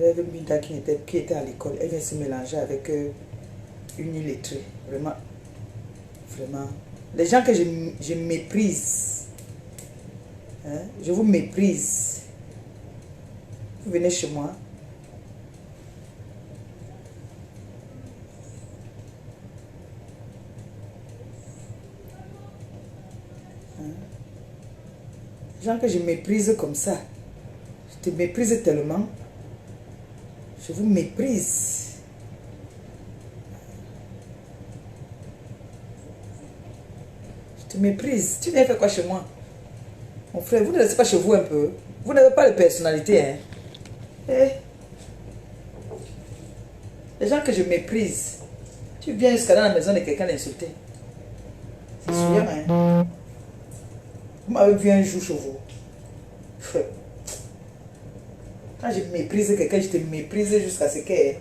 Avec Minda qui était à l'école, elle vient se mélanger avec une illettrée. Vraiment, vraiment. Les gens que je méprise, hein, je vous méprise. Vous venez chez moi. Hein? Les gens que je méprise comme ça. Je te méprise tellement. Je vous méprise. Je te méprise. Tu viens faire quoi chez moi? Mon frère, vous ne restez pas chez vous un peu. Vous n'avez pas de personnalité, hein? Eh? Les gens que je méprise. Tu viens jusqu'à dans la maison de quelqu'un l'insulter. C'est sûr, hein? Vous m'avez vu un jour chez vous. Frère. Quand je méprise quelqu'un, je te méprise jusqu'à ce que...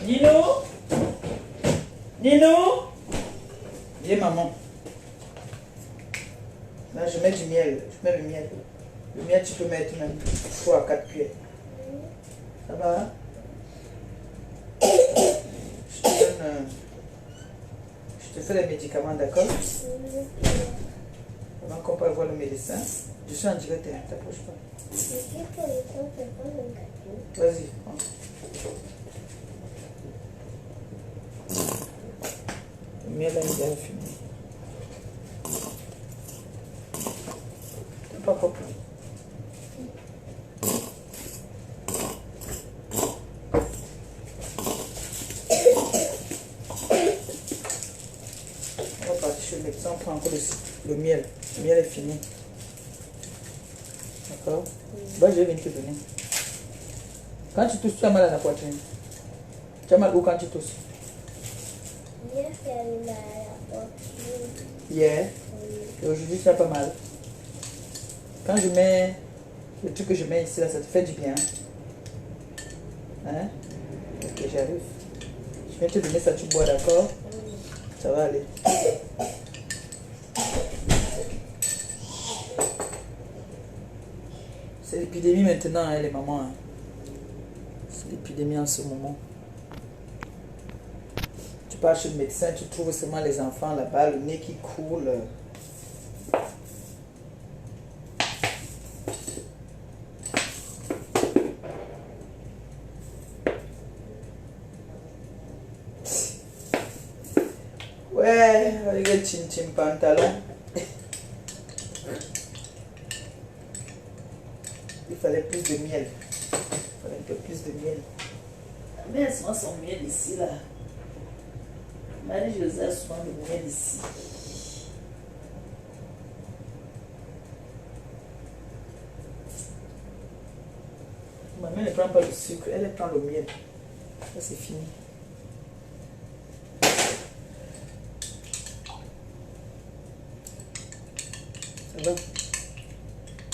Nino? Nino? Viens maman. Là, je mets du miel. Je mets le miel. Le miel, tu peux mettre même 3 à 4 cuillères. Ça va? Je te donne... je te fais les médicaments, d'accord? Avant qu'on peut voir le médecin. Je suis en direct, ne t'approche pas. Vas-y. Le miel là, il est fini. Pas copier. On va partir chez le médecin, on prend encore le miel. Le miel est fini. D'accord? Bah, je vais venir te donner. Quand tu tousses, tu as mal à la poitrine. Tu as mal où quand tu tousses? Hier. Et aujourd'hui, tu n'as pas mal. Quand je mets le truc que je mets ici, là, ça te fait du bien. Hein? Ok, j'arrive. Je viens te donner ça, tu bois, d'accord? Ça va aller. C'est l'épidémie maintenant, hein, les mamans. Hein. C'est l'épidémie en ce moment. Tu pars chez le médecin, tu trouves seulement les enfants là-bas, le nez qui coule. Ouais, avec le chin-chin pantalon. Il fallait plus de miel. Il fallait un peu plus de miel. Mais elles sont son miel ici, là. Marie-Josée a souvent le miel ici. Ma mère ne prend pas le sucre, elle prend le miel. Ça, c'est fini. Ça va?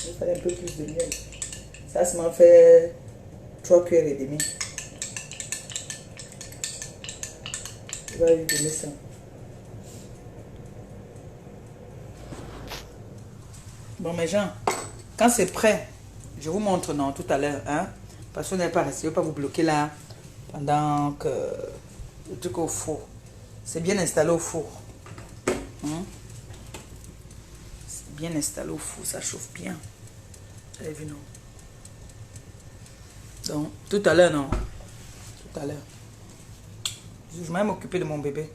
Il fallait un peu plus de miel. Ça m'a fait 3 cuillères et demie. Je vais lui donner ça. Bon, mes gens, quand c'est prêt, je vous montre non tout à l'heure. Hein? Parce qu'on n'est pas resté, je ne vais pas vous bloquer là pendant que le truc au four. C'est bien installé au four. Hein? C'est bien installé au four, ça chauffe bien. Vous avez vu, non? Donc, tout à l'heure, non? Tout à l'heure. Je vais m'occuper de mon bébé.